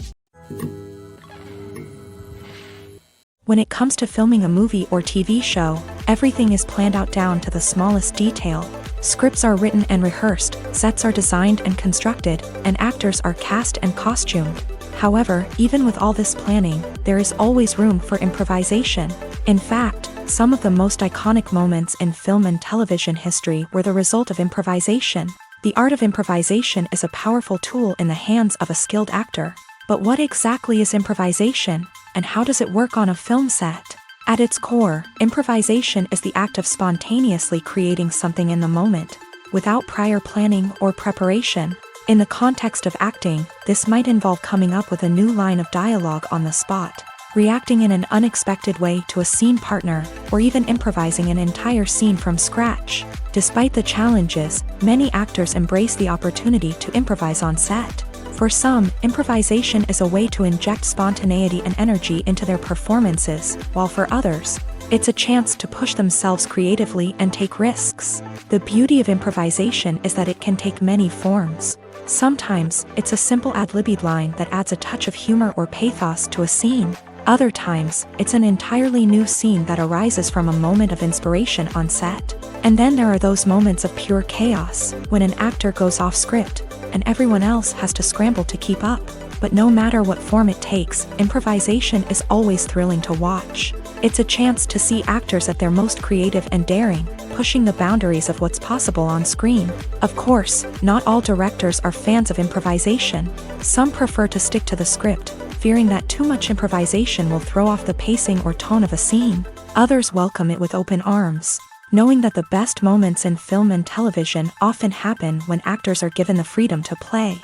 When it comes to filming a movie or TV show, everything is planned out down to the smallest detail. Scripts are written and rehearsed, sets are designed and constructed, and actors are cast and costumed. However, even with all this planning, there is always room for improvisation. In fact, some of the most iconic moments in film and television history were the result of improvisation. The art of improvisation is a powerful tool in the hands of a skilled actor. But what exactly is improvisation, and how does it work on a film set? At its core, improvisation is the act of spontaneously creating something in the moment, without prior planning or preparation. In the context of acting, this might involve coming up with a new line of dialogue on the spot, reacting in an unexpected way to a scene partner, or even improvising an entire scene from scratch. Despite the challenges, many actors embrace the opportunity to improvise on set. For some, improvisation is a way to inject spontaneity and energy into their performances, while for others, it's a chance to push themselves creatively and take risks. The beauty of improvisation is that it can take many forms. Sometimes, it's a simple ad-libbed line that adds a touch of humor or pathos to a scene. Other times, it's an entirely new scene that arises from a moment of inspiration on set. And then there are those moments of pure chaos, when an actor goes off script, and everyone else has to scramble to keep up. But no matter what form it takes, improvisation is always thrilling to watch. It's a chance to see actors at their most creative and daring, pushing the boundaries of what's possible on screen. Of course, not all directors are fans of improvisation. Some prefer to stick to the script, fearing that too much improvisation will throw off the pacing or tone of a scene. Others welcome it with open arms, knowing that the best moments in film and television often happen when actors are given the freedom to play.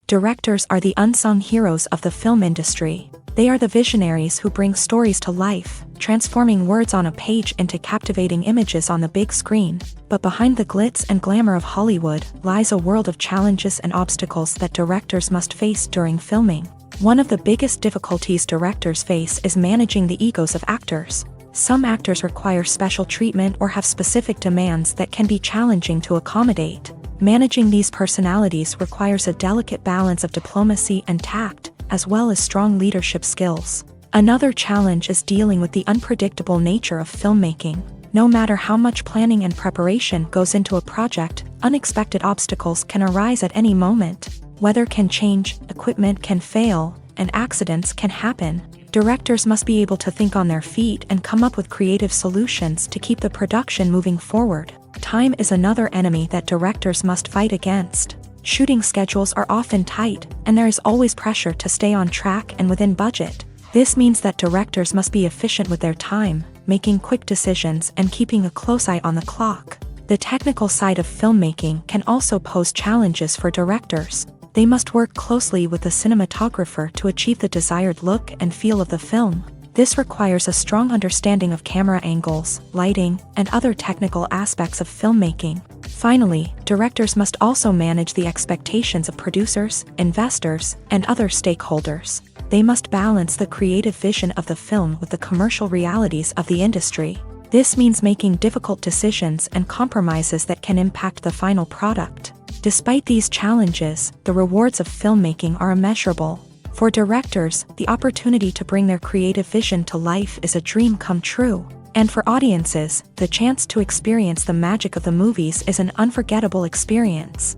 Directors are the unsung heroes of the film industry. They are the visionaries who bring stories to life, transforming words on a page into captivating images on the big screen. But behind the glitz and glamour of Hollywood lies a world of challenges and obstacles that directors must face during filming. One of the biggest difficulties directors face is managing the egos of actors. Some actors require special treatment or have specific demands that can be challenging to accommodate. Managing these personalities requires a delicate balance of diplomacy and tact, as well as strong leadership skills. Another challenge is dealing with the unpredictable nature of filmmaking. No matter how much planning and preparation goes into a project, unexpected obstacles can arise at any moment. Weather can change, equipment can fail, and accidents can happen. Directors must be able to think on their feet and come up with creative solutions to keep the production moving forward. Time is another enemy that directors must fight against. Shooting schedules are often tight, and there is always pressure to stay on track and within budget. This means that directors must be efficient with their time, making quick decisions and keeping a close eye on the clock. The technical side of filmmaking can also pose challenges for directors. They must work closely with the cinematographer to achieve the desired look and feel of the film. This requires a strong understanding of camera angles, lighting, and other technical aspects of filmmaking. Finally, directors must also manage the expectations of producers, investors, and other stakeholders. They must balance the creative vision of the film with the commercial realities of the industry. This means making difficult decisions and compromises that can impact the final product. Despite these challenges, the rewards of filmmaking are immeasurable. For directors, the opportunity to bring their creative vision to life is a dream come true. And for audiences, the chance to experience the magic of the movies is an unforgettable experience.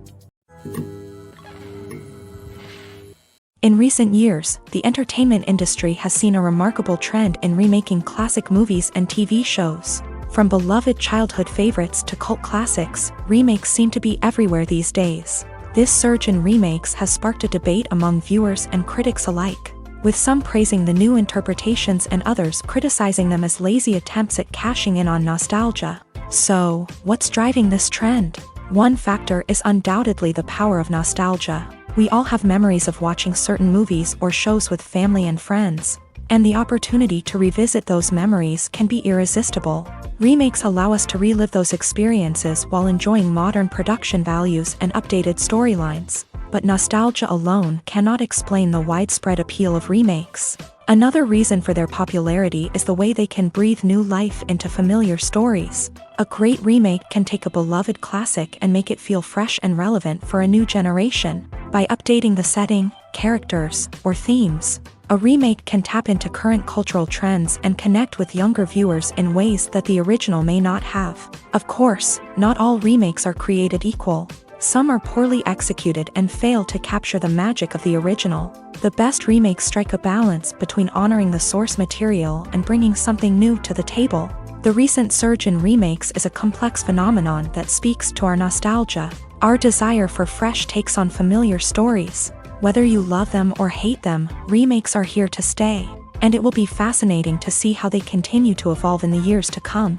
In recent years, the entertainment industry has seen a remarkable trend in remaking classic movies and TV shows. From beloved childhood favorites to cult classics, remakes seem to be everywhere these days. This surge in remakes has sparked a debate among viewers and critics alike, with some praising the new interpretations and others criticizing them as lazy attempts at cashing in on nostalgia. So, what's driving this trend? One factor is undoubtedly the power of nostalgia. We all have memories of watching certain movies or shows with family and friends, And the opportunity to revisit those memories can be irresistible. Remakes allow us to relive those experiences while enjoying modern production values and updated storylines. But nostalgia alone cannot explain the widespread appeal of remakes. Another reason for their popularity is the way they can breathe new life into familiar stories. A great remake can take a beloved classic and make it feel fresh and relevant for a new generation. By updating the setting, characters, or themes, a remake can tap into current cultural trends and connect with younger viewers in ways that the original may not have. Of course, not all remakes are created equal. Some are poorly executed and fail to capture the magic of the original. The best remakes strike a balance between honoring the source material and bringing something new to the table. The recent surge in remakes is a complex phenomenon that speaks to our nostalgia, our desire for fresh takes on familiar stories. Whether you love them or hate them, remakes are here to stay, and it will be fascinating to see how they continue to evolve in the years to come.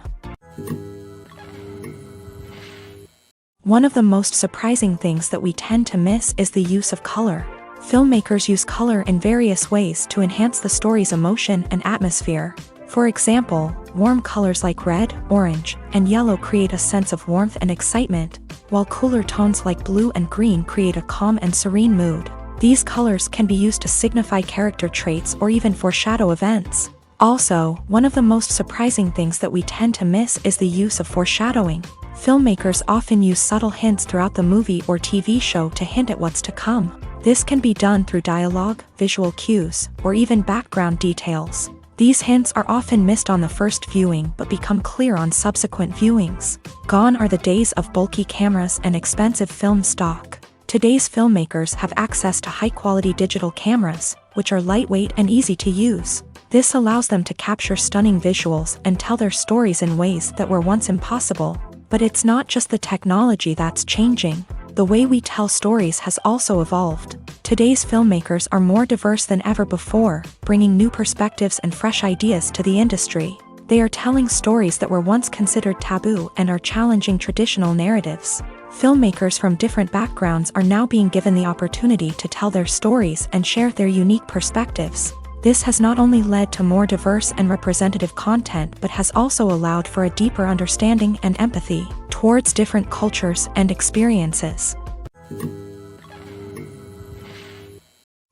One of the most surprising things that we tend to miss is the use of color. Filmmakers use color in various ways to enhance the story's emotion and atmosphere. For example, warm colors like red, orange, and yellow create a sense of warmth and excitement, while cooler tones like blue and green create a calm and serene mood. These colors can be used to signify character traits or even foreshadow events. Also, one of the most surprising things that we tend to miss is the use of foreshadowing. Filmmakers often use subtle hints throughout the movie or TV show to hint at what's to come. This can be done through dialogue, visual cues, or even background details. These hints are often missed on the first viewing but become clear on subsequent viewings. Gone are the days of bulky cameras and expensive film stock. Today's filmmakers have access to high-quality digital cameras, which are lightweight and easy to use. This allows them to capture stunning visuals and tell their stories in ways that were once impossible. But it's not just the technology that's changing. The way we tell stories has also evolved. Today's filmmakers are more diverse than ever before, bringing new perspectives and fresh ideas to the industry. They are telling stories that were once considered taboo and are challenging traditional narratives. Filmmakers from different backgrounds are now being given the opportunity to tell their stories and share their unique perspectives. This has not only led to more diverse and representative content but has also allowed for a deeper understanding and empathy towards different cultures and experiences.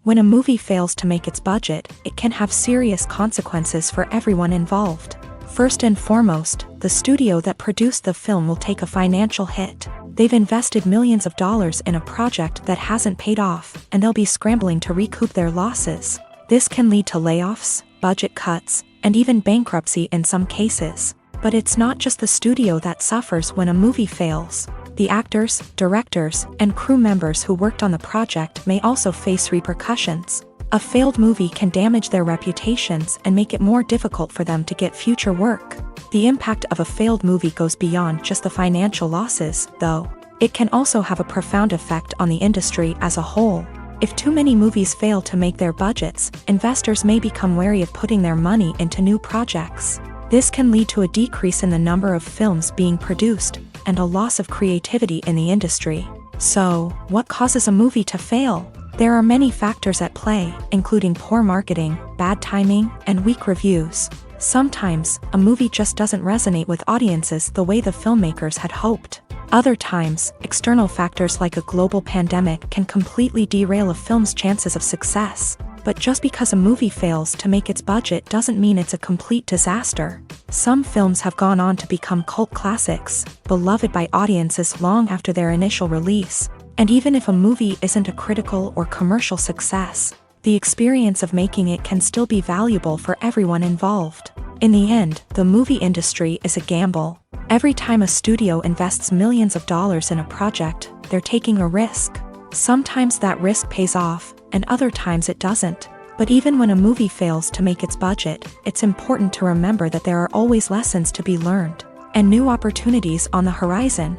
When a movie fails to make its budget, it can have serious consequences for everyone involved. First and foremost, the studio that produced the film will take a financial hit. They've invested millions of dollars in a project that hasn't paid off, and they'll be scrambling to recoup their losses. This can lead to layoffs, budget cuts, and even bankruptcy in some cases. But it's not just the studio that suffers when a movie fails. The actors, directors, and crew members who worked on the project may also face repercussions. A failed movie can damage their reputations and make it more difficult for them to get future work. The impact of a failed movie goes beyond just the financial losses, though. It can also have a profound effect on the industry as a whole. If too many movies fail to make their budgets, investors may become wary of putting their money into new projects. This can lead to a decrease in the number of films being produced, and a loss of creativity in the industry. So, what causes a movie to fail? There are many factors at play, including poor marketing, bad timing, and weak reviews. Sometimes, a movie just doesn't resonate with audiences the way the filmmakers had hoped. Other times, external factors like a global pandemic can completely derail a film's chances of success. But just because a movie fails to make its budget doesn't mean it's a complete disaster. Some films have gone on to become cult classics, beloved by audiences long after their initial release. And even if a movie isn't a critical or commercial success, the experience of making it can still be valuable for everyone involved. In the end, the movie industry is a gamble. Every time a studio invests millions of dollars in a project, they're taking a risk. Sometimes that risk pays off, and other times it doesn't. But even when a movie fails to make its budget, it's important to remember that there are always lessons to be learned, and new opportunities on the horizon.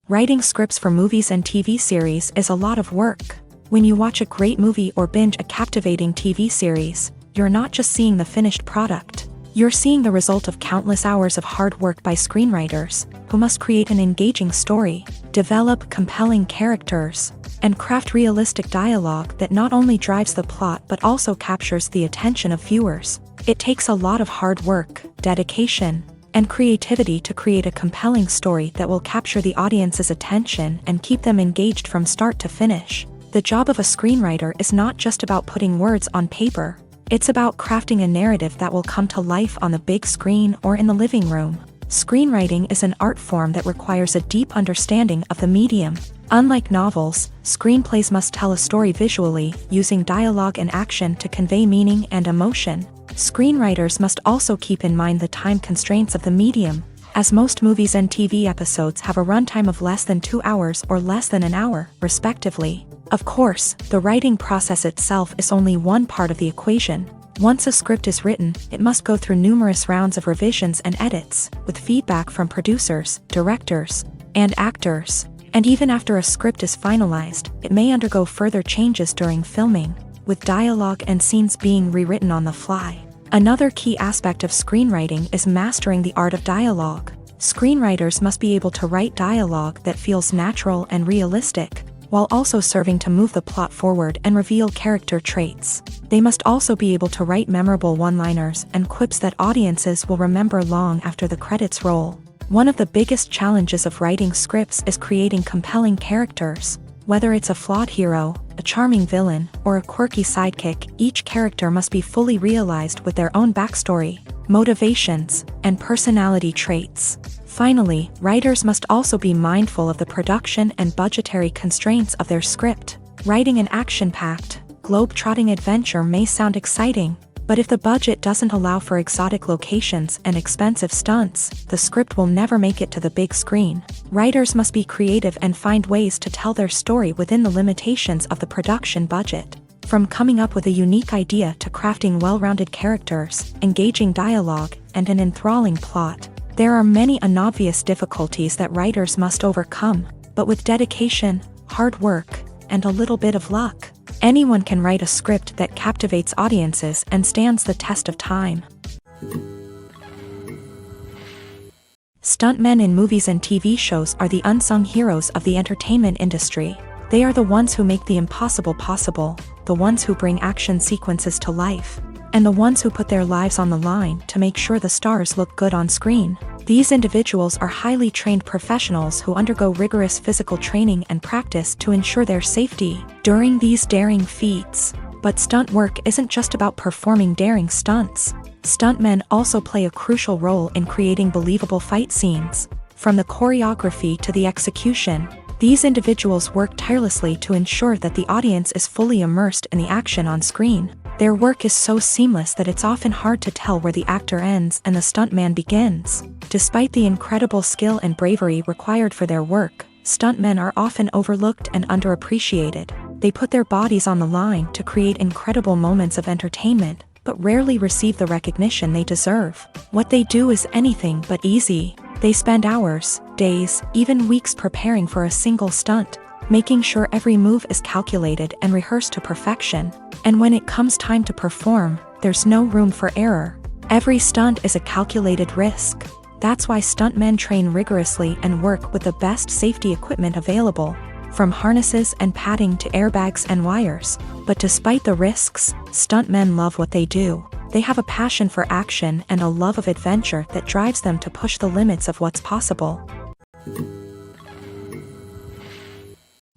Writing scripts for movies and TV series is a lot of work. When you watch a great movie or binge a captivating TV series, you're not just seeing the finished product. You're seeing the result of countless hours of hard work by screenwriters, who must create an engaging story, develop compelling characters, and craft realistic dialogue that not only drives the plot but also captures the attention of viewers. It takes a lot of hard work, dedication, and creativity to create a compelling story that will capture the audience's attention and keep them engaged from start to finish. The job of a screenwriter is not just about putting words on paper. It's about crafting a narrative that will come to life on the big screen or in the living room. Screenwriting is an art form that requires a deep understanding of the medium. Unlike novels, screenplays must tell a story visually, using dialogue and action to convey meaning and emotion. Screenwriters must also keep in mind the time constraints of the medium, as most movies and TV episodes have a runtime of less than 2 hours or less than an hour, respectively. Of course, the writing process itself is only one part of the equation. Once a script is written, it must go through numerous rounds of revisions and edits, with feedback from producers, directors, and actors. And even after a script is finalized, it may undergo further changes during filming, with dialogue and scenes being rewritten on the fly. Another key aspect of screenwriting is mastering the art of dialogue. Screenwriters must be able to write dialogue that feels natural and realistic, while also serving to move the plot forward and reveal character traits. They must also be able to write memorable one-liners and quips that audiences will remember long after the credits roll. One of the biggest challenges of writing scripts is creating compelling characters. Whether it's a flawed hero, a charming villain, or a quirky sidekick, each character must be fully realized with their own backstory, motivations, and personality traits. Finally, writers must also be mindful of the production and budgetary constraints of their script. Writing an action-packed, globe-trotting adventure may sound exciting, but if the budget doesn't allow for exotic locations and expensive stunts, the script will never make it to the big screen. Writers must be creative and find ways to tell their story within the limitations of the production budget. From coming up with a unique idea to crafting well-rounded characters, engaging dialogue, and an enthralling plot, there are many unobvious difficulties that writers must overcome, but with dedication, hard work, and a little bit of luck, anyone can write a script that captivates audiences and stands the test of time. Stuntmen in movies and TV shows are the unsung heroes of the entertainment industry. They are the ones who make the impossible possible, the ones who bring action sequences to life, and the ones who put their lives on the line to make sure the stars look good on screen. These individuals are highly trained professionals who undergo rigorous physical training and practice to ensure their safety during these daring feats. But stunt work isn't just about performing daring stunts. Stuntmen also play a crucial role in creating believable fight scenes. From the choreography to the execution, these individuals work tirelessly to ensure that the audience is fully immersed in the action on screen. Their work is so seamless that it's often hard to tell where the actor ends and the stuntman begins. Despite the incredible skill and bravery required for their work, stuntmen are often overlooked and underappreciated. They put their bodies on the line to create incredible moments of entertainment, but rarely receive the recognition they deserve. What they do is anything but easy. They spend hours, days, even weeks preparing for a single stunt, making sure every move is calculated and rehearsed to perfection. And when it comes time to perform, there's no room for error. Every stunt is a calculated risk. That's why stuntmen train rigorously and work with the best safety equipment available, from harnesses and padding to airbags and wires. But despite the risks, stuntmen love what they do. They have a passion for action and a love of adventure that drives them to push the limits of what's possible.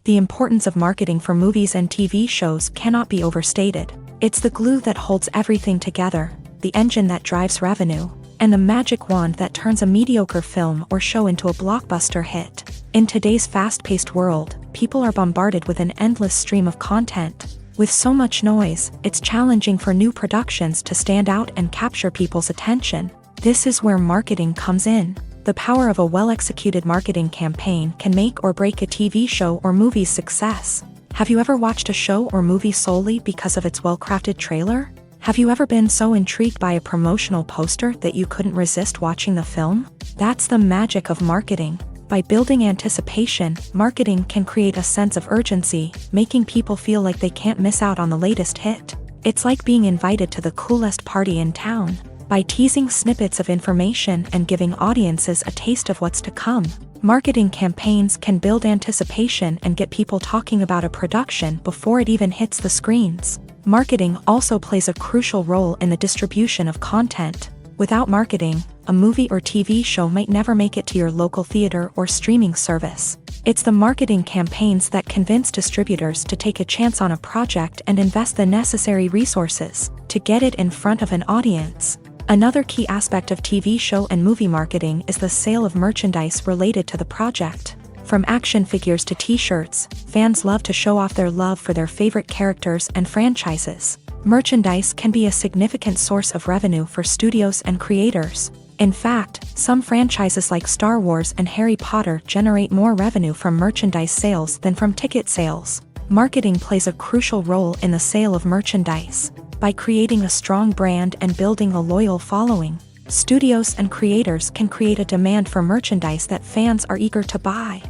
The importance of marketing for movies and TV shows cannot be overstated. It's the glue that holds everything together, the engine that drives revenue, and the magic wand that turns a mediocre film or show into a blockbuster hit. In today's fast-paced world, people are bombarded with an endless stream of content. With so much noise, it's challenging for new productions to stand out and capture people's attention. This is where marketing comes in. The power of a well-executed marketing campaign can make or break a TV show or movie's success. Have you ever watched a show or movie solely because of its well-crafted trailer? Have you ever been so intrigued by a promotional poster that you couldn't resist watching the film? That's the magic of marketing. By building anticipation, marketing can create a sense of urgency, making people feel like they can't miss out on the latest hit. It's like being invited to the coolest party in town. By teasing snippets of information and giving audiences a taste of what's to come, marketing campaigns can build anticipation and get people talking about a production before it even hits the screens. Marketing also plays a crucial role in the distribution of content. Without marketing, a movie or TV show might never make it to your local theater or streaming service. It's the marketing campaigns that convince distributors to take a chance on a project and invest the necessary resources to get it in front of an audience. Another key aspect of TV show and movie marketing is the sale of merchandise related to the project. From action figures to t-shirts, fans love to show off their love for their favorite characters and franchises. Merchandise can be a significant source of revenue for studios and creators. In fact, some franchises like Star Wars and Harry Potter generate more revenue from merchandise sales than from ticket sales. Marketing plays a crucial role in the sale of merchandise. By creating a strong brand and building a loyal following, studios and creators can create a demand for merchandise that fans are eager to buy.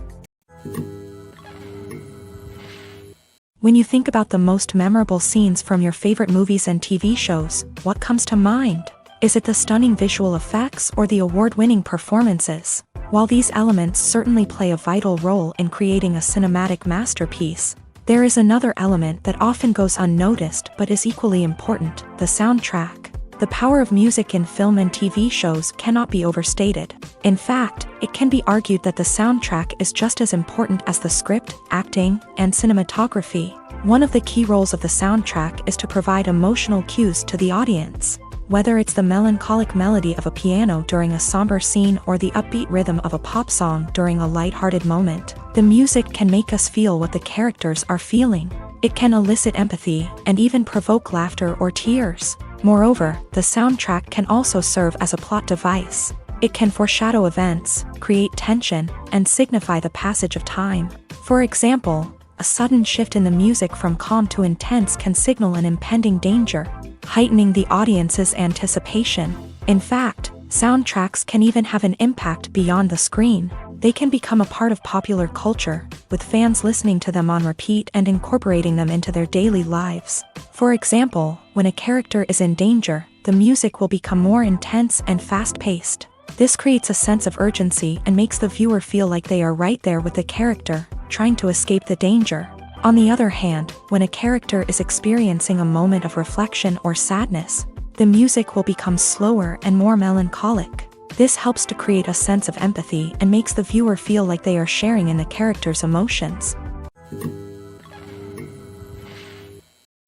When you think about the most memorable scenes from your favorite movies and TV shows, what comes to mind? Is it the stunning visual effects or the award-winning performances? While these elements certainly play a vital role in creating a cinematic masterpiece, there is another element that often goes unnoticed but is equally important: the soundtrack. The power of music in film and TV shows cannot be overstated. In fact, it can be argued that the soundtrack is just as important as the script, acting, and cinematography. One of the key roles of the soundtrack is to provide emotional cues to the audience. Whether it's the melancholic melody of a piano during a somber scene or the upbeat rhythm of a pop song during a lighthearted moment, the music can make us feel what the characters are feeling. It can elicit empathy and even provoke laughter or tears. Moreover, the soundtrack can also serve as a plot device. It can foreshadow events, create tension, and signify the passage of time. For example, a sudden shift in the music from calm to intense can signal an impending danger, heightening the audience's anticipation. In fact, soundtracks can even have an impact beyond the screen. They can become a part of popular culture, with fans listening to them on repeat and incorporating them into their daily lives. For example, when a character is in danger, the music will become more intense and fast-paced. This creates a sense of urgency and makes the viewer feel like they are right there with the character, trying to escape the danger. On the other hand, when a character is experiencing a moment of reflection or sadness, the music will become slower and more melancholic. This helps to create a sense of empathy and makes the viewer feel like they are sharing in the character's emotions.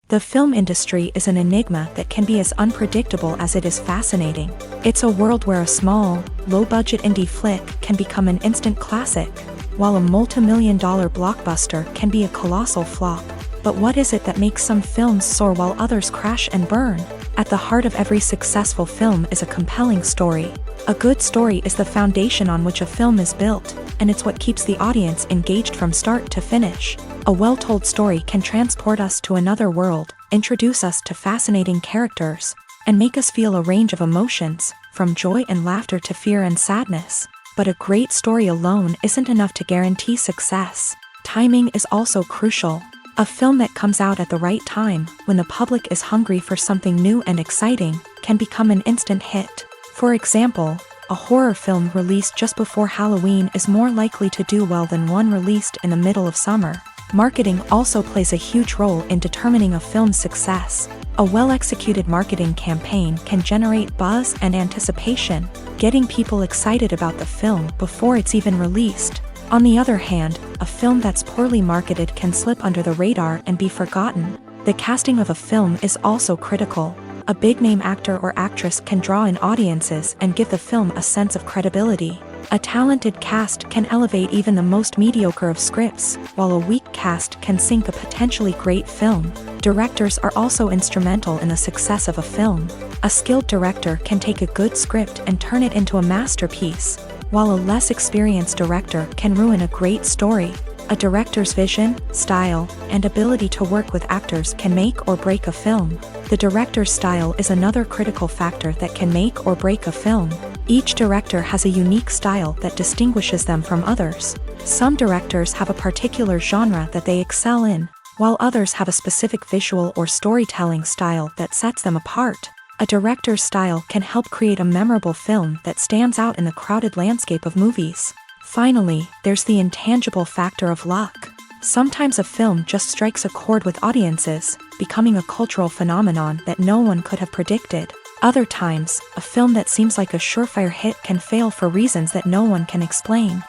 The film industry is an enigma that can be as unpredictable as it is fascinating. It's a world where a small, low-budget indie flick can become an instant classic, while a multi-million-dollar blockbuster can be a colossal flop. But what is it that makes some films soar while others crash and burn? At the heart of every successful film is a compelling story. A good story is the foundation on which a film is built, and it's what keeps the audience engaged from start to finish. A well-told story can transport us to another world, introduce us to fascinating characters, and make us feel a range of emotions, from joy and laughter to fear and sadness. But a great story alone isn't enough to guarantee success. Timing is also crucial. A film that comes out at the right time, when the public is hungry for something new and exciting, can become an instant hit. For example, a horror film released just before Halloween is more likely to do well than one released in the middle of summer. Marketing also plays a huge role in determining a film's success. A well-executed marketing campaign can generate buzz and anticipation, getting people excited about the film before it's even released. On the other hand, a film that's poorly marketed can slip under the radar and be forgotten. The casting of a film is also critical. A big-name actor or actress can draw in audiences and give the film a sense of credibility. A talented cast can elevate even the most mediocre of scripts, while a weak cast can sink a potentially great film. Directors are also instrumental in the success of a film. A skilled director can take a good script and turn it into a masterpiece, while a less experienced director can ruin a great story. A director's vision, style, and ability to work with actors can make or break a film. The director's style is another critical factor that can make or break a film. Each director has a unique style that distinguishes them from others. Some directors have a particular genre that they excel in, while others have a specific visual or storytelling style that sets them apart. A director's style can help create a memorable film that stands out in the crowded landscape of movies. Finally, there's the intangible factor of luck. Sometimes a film just strikes a chord with audiences, becoming a cultural phenomenon that no one could have predicted. Other times, a film that seems like a surefire hit can fail for reasons that no one can explain.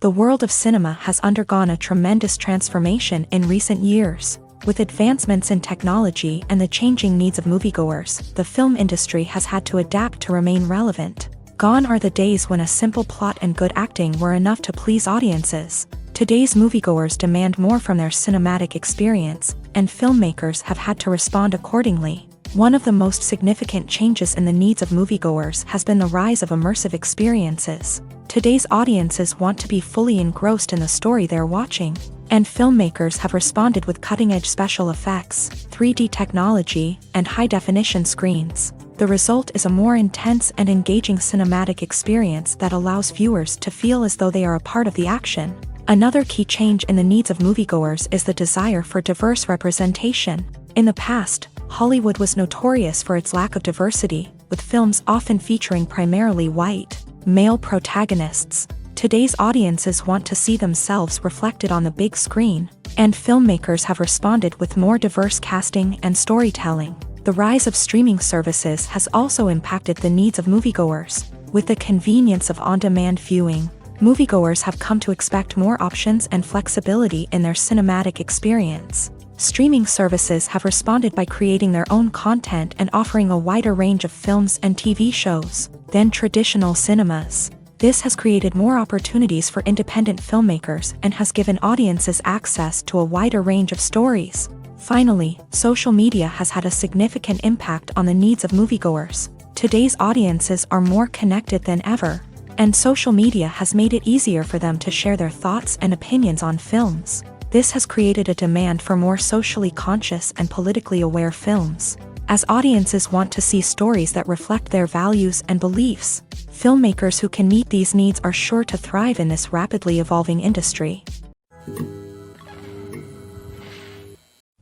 The world of cinema has undergone a tremendous transformation in recent years. With advancements in technology and the changing needs of moviegoers, the film industry has had to adapt to remain relevant. Gone are the days when a simple plot and good acting were enough to please audiences. Today's moviegoers demand more from their cinematic experience, and filmmakers have had to respond accordingly. One of the most significant changes in the needs of moviegoers has been the rise of immersive experiences. Today's audiences want to be fully engrossed in the story they're watching, and filmmakers have responded with cutting-edge special effects, 3D technology, and high-definition screens. The result is a more intense and engaging cinematic experience that allows viewers to feel as though they are a part of the action. Another key change in the needs of moviegoers is the desire for diverse representation. In the past, Hollywood was notorious for its lack of diversity, with films often featuring primarily white, male protagonists. Today's audiences want to see themselves reflected on the big screen, and filmmakers have responded with more diverse casting and storytelling. The rise of streaming services has also impacted the needs of moviegoers. With the convenience of on-demand viewing, moviegoers have come to expect more options and flexibility in their cinematic experience. Streaming services have responded by creating their own content and offering a wider range of films and TV shows than traditional cinemas. This has created more opportunities for independent filmmakers and has given audiences access to a wider range of stories. Finally, social media has had a significant impact on the needs of moviegoers. Today's audiences are more connected than ever, and social media has made it easier for them to share their thoughts and opinions on films. This has created a demand for more socially conscious and politically aware films. As audiences want to see stories that reflect their values and beliefs, filmmakers who can meet these needs are sure to thrive in this rapidly evolving industry.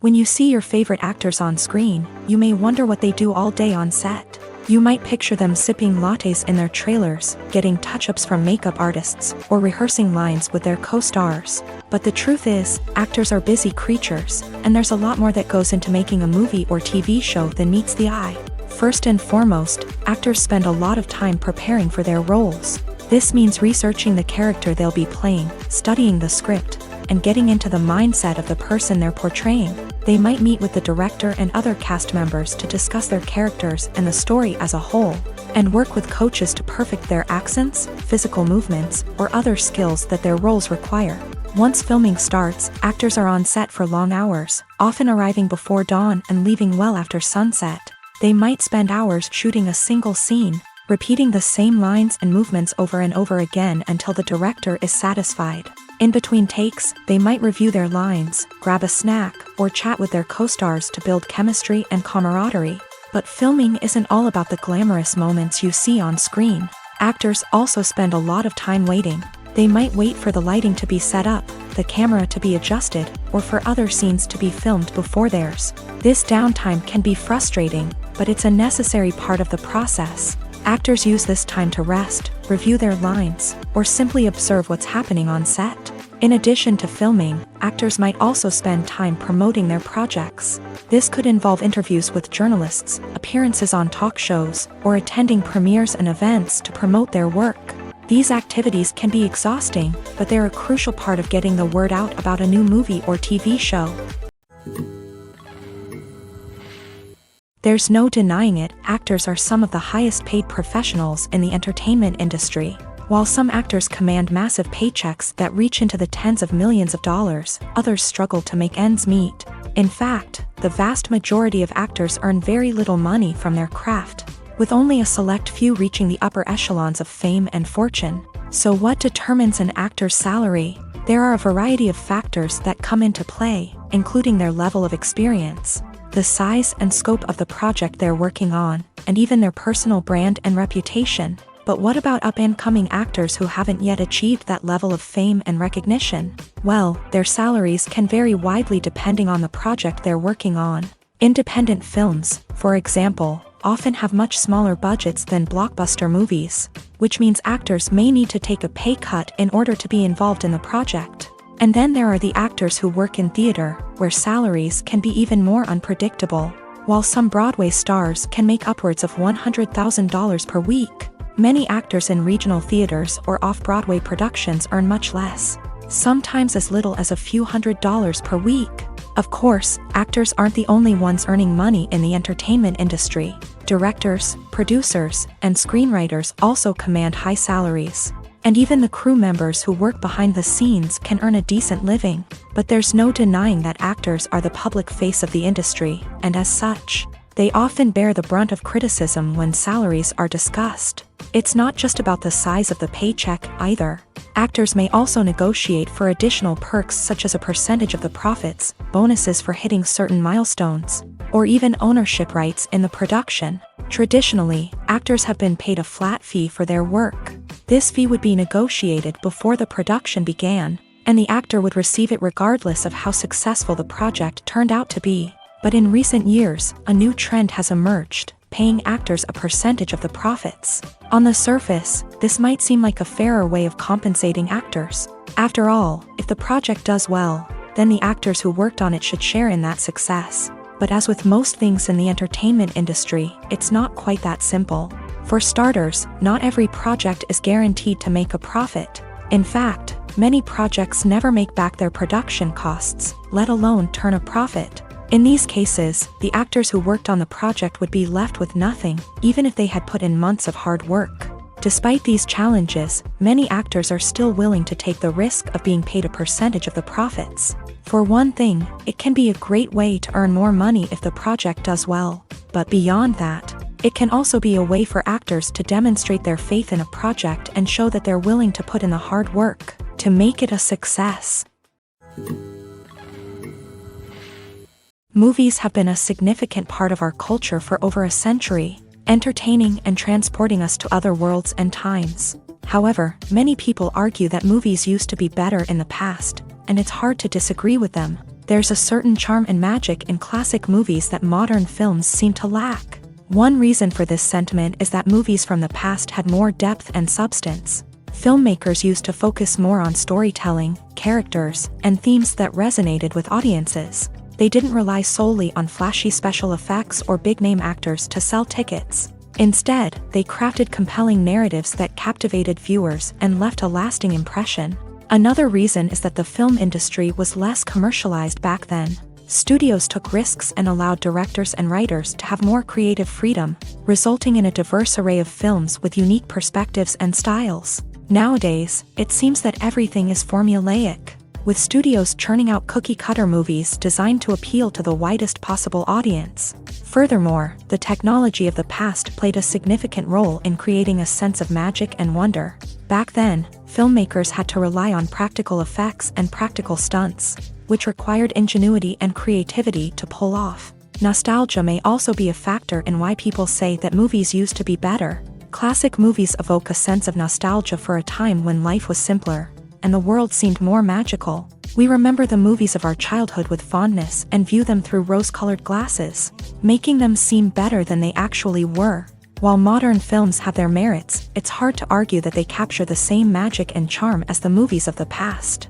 When you see your favorite actors on screen, you may wonder what they do all day on set. You might picture them sipping lattes in their trailers, getting touch-ups from makeup artists, or rehearsing lines with their co-stars. But the truth is, actors are busy creatures, and there's a lot more that goes into making a movie or TV show than meets the eye. First and foremost, actors spend a lot of time preparing for their roles. This means researching the character they'll be playing, studying the script, and getting into the mindset of the person they're portraying. They might meet with the director and other cast members to discuss their characters and the story as a whole, and work with coaches to perfect their accents, physical movements, or other skills that their roles require. Once filming starts, actors are on set for long hours, often arriving before dawn and leaving well after sunset. They might spend hours shooting a single scene, repeating the same lines and movements over and over again until the director is satisfied. In between takes, they might review their lines, grab a snack, or chat with their co-stars to build chemistry and camaraderie. But filming isn't all about the glamorous moments you see on screen. Actors also spend a lot of time waiting. They might wait for the lighting to be set up, the camera to be adjusted, or for other scenes to be filmed before theirs. This downtime can be frustrating, but it's a necessary part of the process. Actors use this time to rest, review their lines, or simply observe what's happening on set. In addition to filming, actors might also spend time promoting their projects. This could involve interviews with journalists, appearances on talk shows, or attending premieres and events to promote their work. These activities can be exhausting, but they're a crucial part of getting the word out about a new movie or TV show. There's no denying it, actors are some of the highest paid professionals in the entertainment industry. While some actors command massive paychecks that reach into the tens of millions of dollars, others struggle to make ends meet. In fact, the vast majority of actors earn very little money from their craft, with only a select few reaching the upper echelons of fame and fortune. So what determines an actor's salary? There are a variety of factors that come into play, including their level of experience, the size and scope of the project they're working on, and even their personal brand and reputation. But what about up-and-coming actors who haven't yet achieved that level of fame and recognition? Well, their salaries can vary widely depending on the project they're working on. Independent films, for example, often have much smaller budgets than blockbuster movies, which means actors may need to take a pay cut in order to be involved in the project. And then there are the actors who work in theater, where salaries can be even more unpredictable. While some Broadway stars can make upwards of $100,000 per week, many actors in regional theaters or off-Broadway productions earn much less, sometimes as little as a few $100s per week. Of course, actors aren't the only ones earning money in the entertainment industry. Directors, producers, and screenwriters also command high salaries. And even the crew members who work behind the scenes can earn a decent living. But there's no denying that actors are the public face of the industry, and as such, they often bear the brunt of criticism when salaries are discussed. It's not just about the size of the paycheck, either. Actors may also negotiate for additional perks such as a percentage of the profits, bonuses for hitting certain milestones, or even ownership rights in the production. Traditionally, actors have been paid a flat fee for their work. This fee would be negotiated before the production began, and the actor would receive it regardless of how successful the project turned out to be. But in recent years, a new trend has emerged, paying actors a percentage of the profits. On the surface, this might seem like a fairer way of compensating actors. After all, if the project does well, then the actors who worked on it should share in that success. But as with most things in the entertainment industry, it's not quite that simple. For starters, not every project is guaranteed to make a profit. In fact, many projects never make back their production costs, let alone turn a profit. In these cases, the actors who worked on the project would be left with nothing, even if they had put in months of hard work. Despite these challenges, many actors are still willing to take the risk of being paid a percentage of the profits. For one thing, it can be a great way to earn more money if the project does well. But beyond that, it can also be a way for actors to demonstrate their faith in a project and show that they're willing to put in the hard work to make it a success. Movies have been a significant part of our culture for over a century, entertaining and transporting us to other worlds and times. However, many people argue that movies used to be better in the past, and it's hard to disagree with them. There's a certain charm and magic in classic movies that modern films seem to lack. One reason for this sentiment is that movies from the past had more depth and substance. Filmmakers used to focus more on storytelling, characters, and themes that resonated with audiences. They didn't rely solely on flashy special effects or big-name actors to sell tickets. Instead, they crafted compelling narratives that captivated viewers and left a lasting impression. Another reason is that the film industry was less commercialized back then. Studios took risks and allowed directors and writers to have more creative freedom, resulting in a diverse array of films with unique perspectives and styles. Nowadays, it seems that everything is formulaic, with studios churning out cookie-cutter movies designed to appeal to the widest possible audience. Furthermore, the technology of the past played a significant role in creating a sense of magic and wonder. Back then, filmmakers had to rely on practical effects and practical stunts, which required ingenuity and creativity to pull off. Nostalgia may also be a factor in why people say that movies used to be better. Classic movies evoke a sense of nostalgia for a time when life was simpler, and the world seemed more magical. We remember the movies of our childhood with fondness and view them through rose-colored glasses, making them seem better than they actually were. While modern films have their merits, it's hard to argue that they capture the same magic and charm as the movies of the past.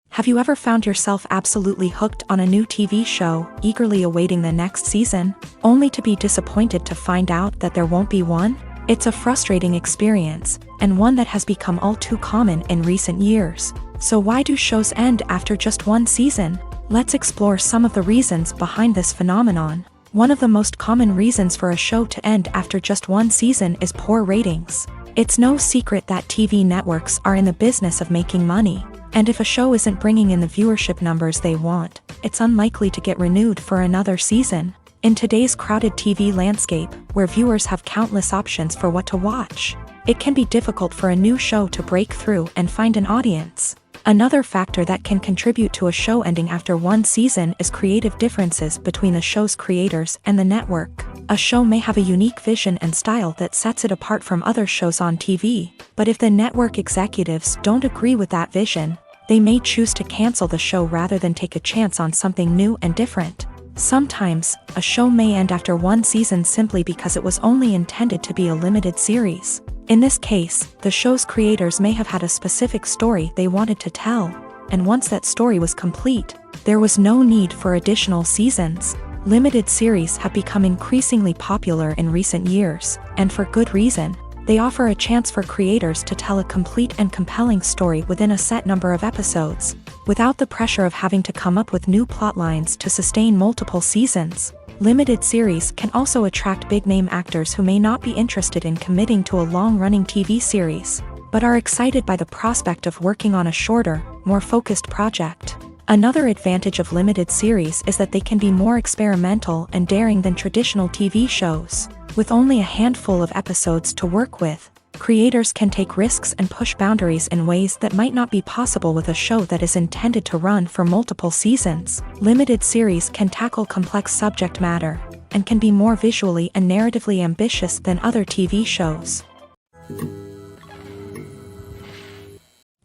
Have you ever found yourself absolutely hooked on a new TV show, eagerly awaiting the next season, only to be disappointed to find out that there won't be one? It's a frustrating experience, and one that has become all too common in recent years. So why do shows end after just one season? Let's explore some of the reasons behind this phenomenon. One of the most common reasons for a show to end after just one season is poor ratings. It's no secret that TV networks are in the business of making money, and if a show isn't bringing in the viewership numbers they want, it's unlikely to get renewed for another season. In today's crowded TV landscape, where viewers have countless options for what to watch, it can be difficult for a new show to break through and find an audience. Another factor that can contribute to a show ending after one season is creative differences between the show's creators and the network. A show may have a unique vision and style that sets it apart from other shows on TV, but if the network executives don't agree with that vision, They may choose to cancel the show rather than take a chance on something new and different. Sometimes, a show may end after one season simply because it was only intended to be a limited series. In this case, the show's creators may have had a specific story they wanted to tell, and once that story was complete, there was no need for additional seasons. Limited series have become increasingly popular in recent years, and for good reason. They offer a chance for creators to tell a complete and compelling story within a set number of episodes, without the pressure of having to come up with new plotlines to sustain multiple seasons. Limited series can also attract big-name actors who may not be interested in committing to a long-running TV series, but are excited by the prospect of working on a shorter, more focused project. Another advantage of limited series is that they can be more experimental and daring than traditional TV shows. With only a handful of episodes to work with, creators can take risks and push boundaries in ways that might not be possible with a show that is intended to run for multiple seasons. Limited series can tackle complex subject matter, and can be more visually and narratively ambitious than other TV shows.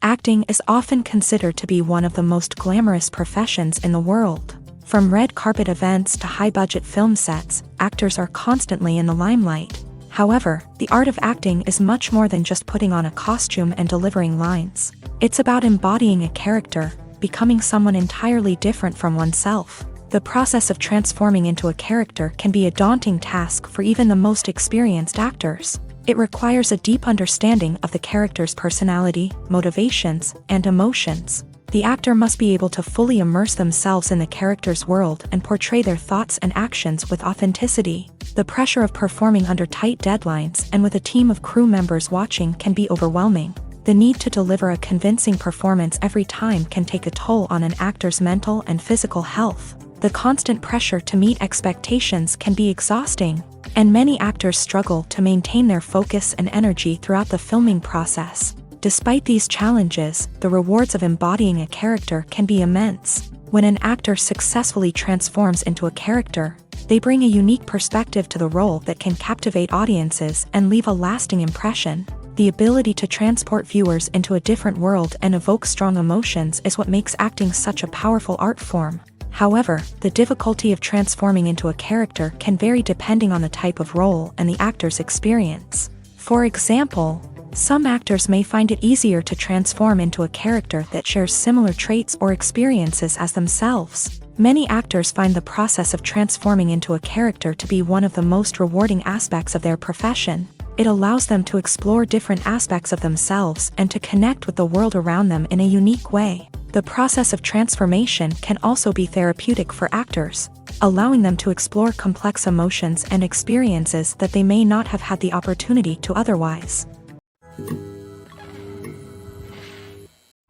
Acting is often considered to be one of the most glamorous professions in the world. From red carpet events to high-budget film sets, actors are constantly in the limelight. However, the art of acting is much more than just putting on a costume and delivering lines. It's about embodying a character, becoming someone entirely different from oneself. The process of transforming into a character can be a daunting task for even the most experienced actors. It requires a deep understanding of the character's personality, motivations, and emotions. The actor must be able to fully immerse themselves in the character's world and portray their thoughts and actions with authenticity. The pressure of performing under tight deadlines and with a team of crew members watching can be overwhelming. The need to deliver a convincing performance every time can take a toll on an actor's mental and physical health. The constant pressure to meet expectations can be exhausting, and many actors struggle to maintain their focus and energy throughout the filming process. Despite these challenges, the rewards of embodying a character can be immense. When an actor successfully transforms into a character, they bring a unique perspective to the role that can captivate audiences and leave a lasting impression. The ability to transport viewers into a different world and evoke strong emotions is what makes acting such a powerful art form. However, the difficulty of transforming into a character can vary depending on the type of role and the actor's experience. For example, some actors may find it easier to transform into a character that shares similar traits or experiences as themselves. Many actors find the process of transforming into a character to be one of the most rewarding aspects of their profession. It allows them to explore different aspects of themselves and to connect with the world around them in a unique way. The process of transformation can also be therapeutic for actors, allowing them to explore complex emotions and experiences that they may not have had the opportunity to otherwise.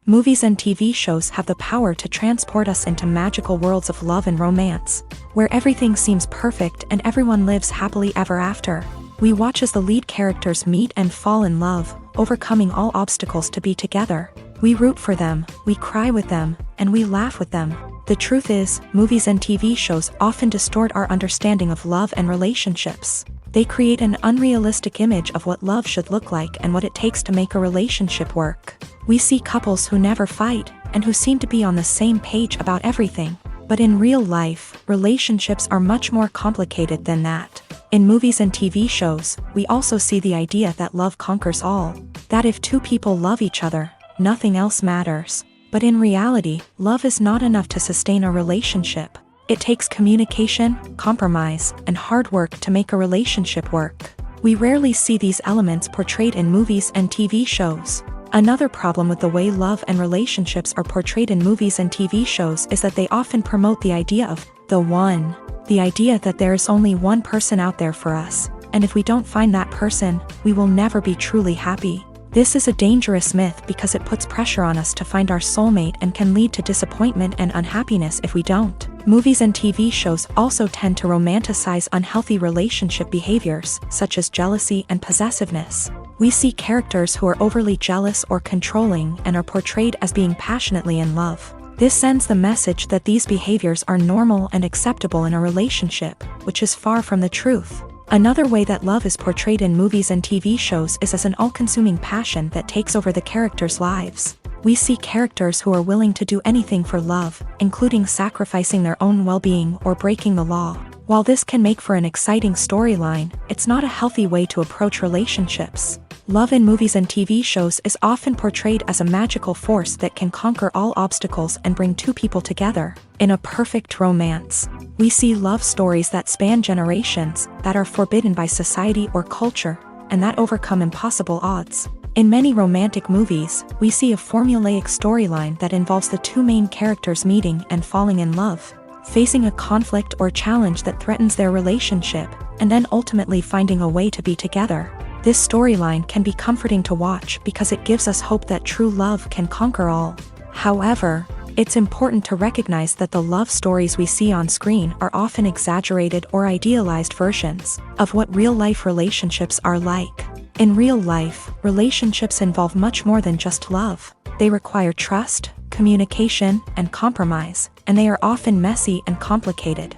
Movies and TV shows have the power to transport us into magical worlds of love and romance, where everything seems perfect and everyone lives happily ever after. We watch as the lead characters meet and fall in love, overcoming all obstacles to be together. We root for them, we cry with them, and we laugh with them. The truth is, movies and TV shows often distort our understanding of love and relationships. They create an unrealistic image of what love should look like and what it takes to make a relationship work. We see couples who never fight, and who seem to be on the same page about everything. But in real life, relationships are much more complicated than that. In movies and TV shows, we also see the idea that love conquers all. That if two people love each other, nothing else matters. But in reality, love is not enough to sustain a relationship. It takes communication, compromise, and hard work to make a relationship work. We rarely see these elements portrayed in movies and TV shows. Another problem with the way love and relationships are portrayed in movies and TV shows is that they often promote the idea of the one. The idea that there is only one person out there for us, and if we don't find that person, we will never be truly happy. This is a dangerous myth because it puts pressure on us to find our soulmate and can lead to disappointment and unhappiness if we don't. Movies and TV shows also tend to romanticize unhealthy relationship behaviors, such as jealousy and possessiveness. We see characters who are overly jealous or controlling and are portrayed as being passionately in love. This sends the message that these behaviors are normal and acceptable in a relationship, which is far from the truth. Another way that love is portrayed in movies and TV shows is as an all-consuming passion that takes over the characters' lives. We see characters who are willing to do anything for love, including sacrificing their own well-being or breaking the law. While this can make for an exciting storyline, it's not a healthy way to approach relationships. Love in movies and TV shows is often portrayed as a magical force that can conquer all obstacles and bring two people together. In a perfect romance, we see love stories that span generations, that are forbidden by society or culture, and that overcome impossible odds. In many romantic movies, we see a formulaic storyline that involves the two main characters meeting and falling in love, facing a conflict or challenge that threatens their relationship, and then ultimately finding a way to be together. This storyline can be comforting to watch because it gives us hope that true love can conquer all. However, it's important to recognize that the love stories we see on screen are often exaggerated or idealized versions of what real-life relationships are like. In real life, relationships involve much more than just love. They require trust, communication, and compromise, and they are often messy and complicated.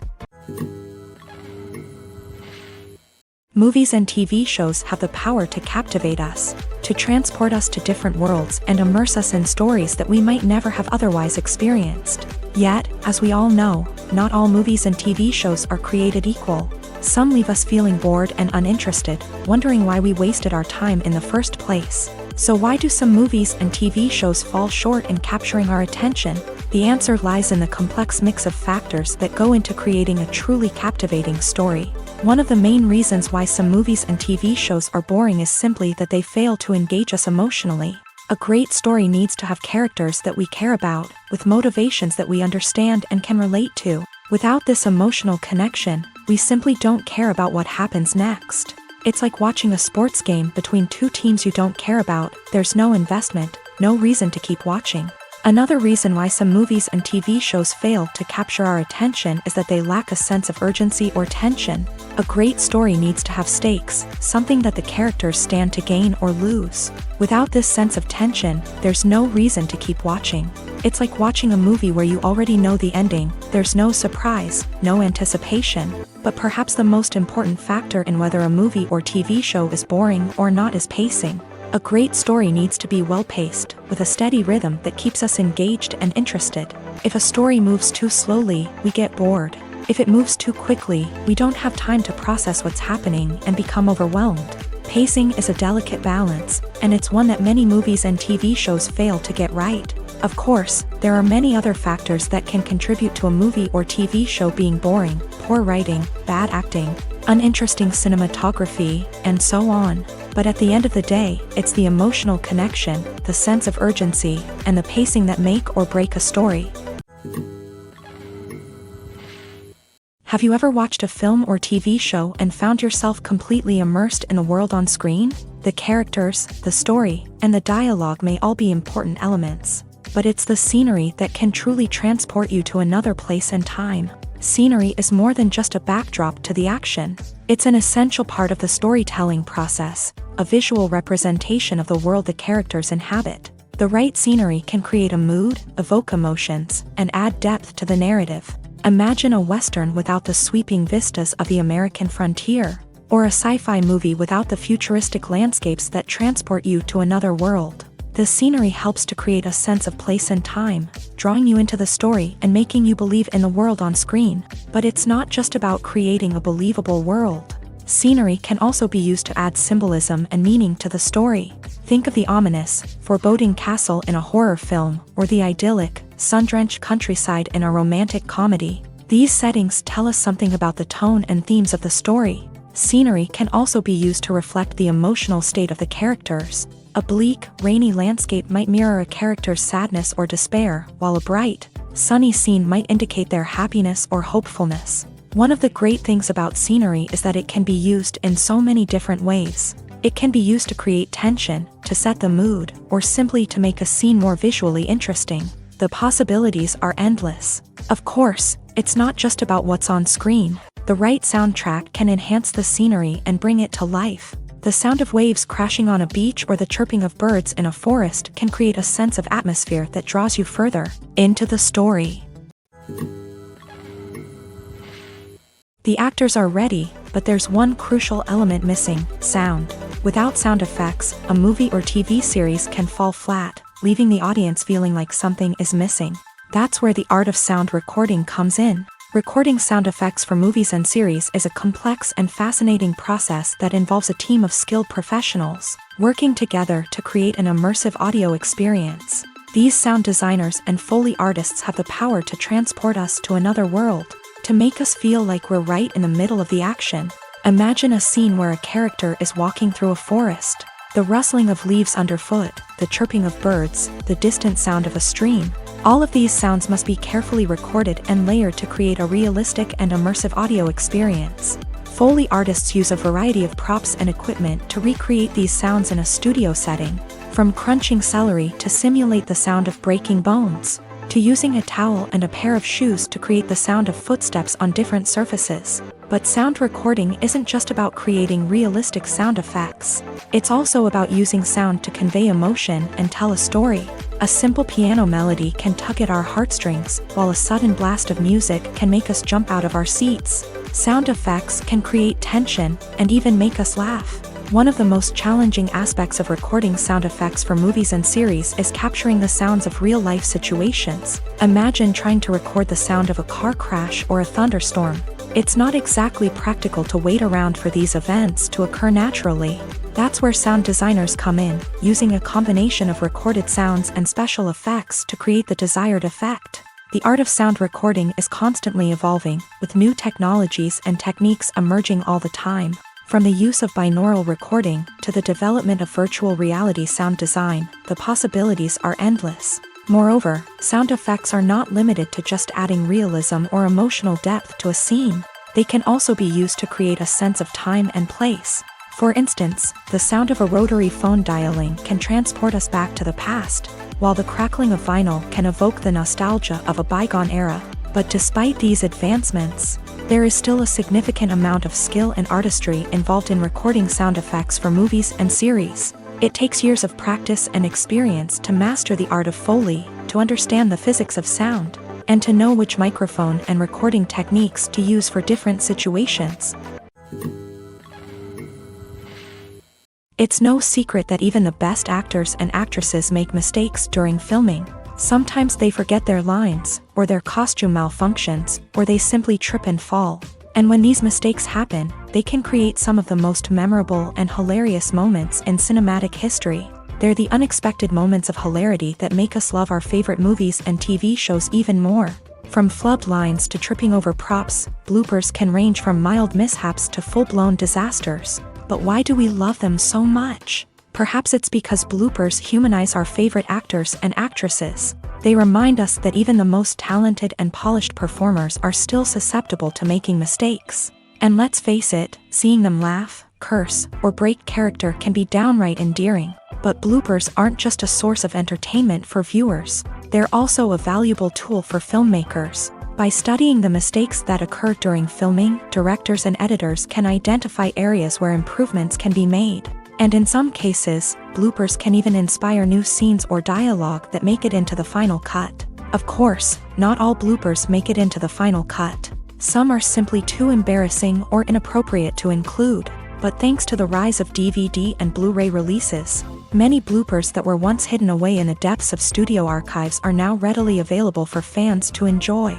Movies and TV shows have the power to captivate us, to transport us to different worlds and immerse us in stories that we might never have otherwise experienced. Yet, as we all know, not all movies and TV shows are created equal. Some leave us feeling bored and uninterested, wondering why we wasted our time in the first place. So why do some movies and TV shows fall short in capturing our attention? The answer lies in the complex mix of factors that go into creating a truly captivating story. One of the main reasons why some movies and TV shows are boring is simply that they fail to engage us emotionally. A great story needs to have characters that we care about, with motivations that we understand and can relate to. Without this emotional connection, we simply don't care about what happens next. It's like watching a sports game between two teams you don't care about. There's no investment, no reason to keep watching. Another reason why some movies and TV shows fail to capture our attention is that they lack a sense of urgency or tension. A great story needs to have stakes, something that the characters stand to gain or lose. Without this sense of tension, there's no reason to keep watching. It's like watching a movie where you already know the ending. There's no surprise, no anticipation. But perhaps the most important factor in whether a movie or TV show is boring or not is pacing. A great story needs to be well-paced, with a steady rhythm that keeps us engaged and interested. If a story moves too slowly, we get bored. If it moves too quickly, we don't have time to process what's happening and become overwhelmed. Pacing is a delicate balance, and it's one that many movies and TV shows fail to get right. Of course, there are many other factors that can contribute to a movie or TV show being boring: poor writing, bad acting, uninteresting cinematography, and so on. But at the end of the day, it's the emotional connection, the sense of urgency, and the pacing that make or break a story. Have you ever watched a film or TV show and found yourself completely immersed in the world on screen? The characters, the story, and the dialogue may all be important elements, but it's the scenery that can truly transport you to another place and time. Scenery is more than just a backdrop to the action. It's an essential part of the storytelling process, a visual representation of the world the characters inhabit. The right scenery can create a mood, evoke emotions, and add depth to the narrative. Imagine a Western without the sweeping vistas of the American frontier, or a sci-fi movie without the futuristic landscapes that transport you to another world. The scenery helps to create a sense of place and time, drawing you into the story and making you believe in the world on screen. But it's not just about creating a believable world. Scenery can also be used to add symbolism and meaning to the story. Think of the ominous, foreboding castle in a horror film, or the idyllic, sun-drenched countryside in a romantic comedy. These settings tell us something about the tone and themes of the story. Scenery can also be used to reflect the emotional state of the characters. A bleak, rainy landscape might mirror a character's sadness or despair, while a bright, sunny scene might indicate their happiness or hopefulness. One of the great things about scenery is that it can be used in so many different ways. It can be used to create tension, to set the mood, or simply to make a scene more visually interesting. The possibilities are endless. Of course, it's not just about what's on screen. The right soundtrack can enhance the scenery and bring it to life. The sound of waves crashing on a beach or the chirping of birds in a forest can create a sense of atmosphere that draws you further into the story. The actors are ready, but there's one crucial element missing: sound. Without sound effects, a movie or TV series can fall flat. leaving the audience feeling like something is missing. That's where the art of sound recording comes in. Recording sound effects for movies and series is a complex and fascinating process that involves a team of skilled professionals working together to create an immersive audio experience. These sound designers and Foley artists have the power to transport us to another world, to make us feel like we're right in the middle of the action. Imagine a scene where a character is walking through a forest. The rustling of leaves underfoot, the chirping of birds, the distant sound of a stream. All of these sounds must be carefully recorded and layered to create a realistic and immersive audio experience. Foley artists use a variety of props and equipment to recreate these sounds in a studio setting, from crunching celery to simulate the sound of breaking bones, to using a towel and a pair of shoes to create the sound of footsteps on different surfaces. But sound recording isn't just about creating realistic sound effects. It's also about using sound to convey emotion and tell a story. A simple piano melody can tug at our heartstrings, while a sudden blast of music can make us jump out of our seats. Sound effects can create tension and even make us laugh. One of the most challenging aspects of recording sound effects for movies and series is capturing the sounds of real-life situations. Imagine trying to record the sound of a car crash or a thunderstorm. It's not exactly practical to wait around for these events to occur naturally. That's where sound designers come in, using a combination of recorded sounds and special effects to create the desired effect. The art of sound recording is constantly evolving, with new technologies and techniques emerging all the time. From the use of binaural recording to the development of virtual reality sound design, the possibilities are endless. Moreover, sound effects are not limited to just adding realism or emotional depth to a scene. They can also be used to create a sense of time and place. For instance, the sound of a rotary phone dialing can transport us back to the past, while the crackling of vinyl can evoke the nostalgia of a bygone era. But despite these advancements, there is still a significant amount of skill and artistry involved in recording sound effects for movies and series. It takes years of practice and experience to master the art of Foley, to understand the physics of sound, and to know which microphone and recording techniques to use for different situations. It's no secret that even the best actors and actresses make mistakes during filming. Sometimes they forget their lines, or their costume malfunctions, or they simply trip and fall. And when these mistakes happen, they can create some of the most memorable and hilarious moments in cinematic history. They're the unexpected moments of hilarity that make us love our favorite movies and TV shows even more. From flubbed lines to tripping over props, bloopers can range from mild mishaps to full-blown disasters. But why do we love them so much? Perhaps it's because bloopers humanize our favorite actors and actresses. They remind us that even the most talented and polished performers are still susceptible to making mistakes. And let's face it, seeing them laugh, curse, or break character can be downright endearing. But bloopers aren't just a source of entertainment for viewers. They're also a valuable tool for filmmakers. By studying the mistakes that occur during filming, directors and editors can identify areas where improvements can be made. And in some cases, bloopers can even inspire new scenes or dialogue that make it into the final cut. Of course, not all bloopers make it into the final cut. Some are simply too embarrassing or inappropriate to include. But thanks to the rise of DVD and Blu-ray releases, many bloopers that were once hidden away in the depths of studio archives are now readily available for fans to enjoy.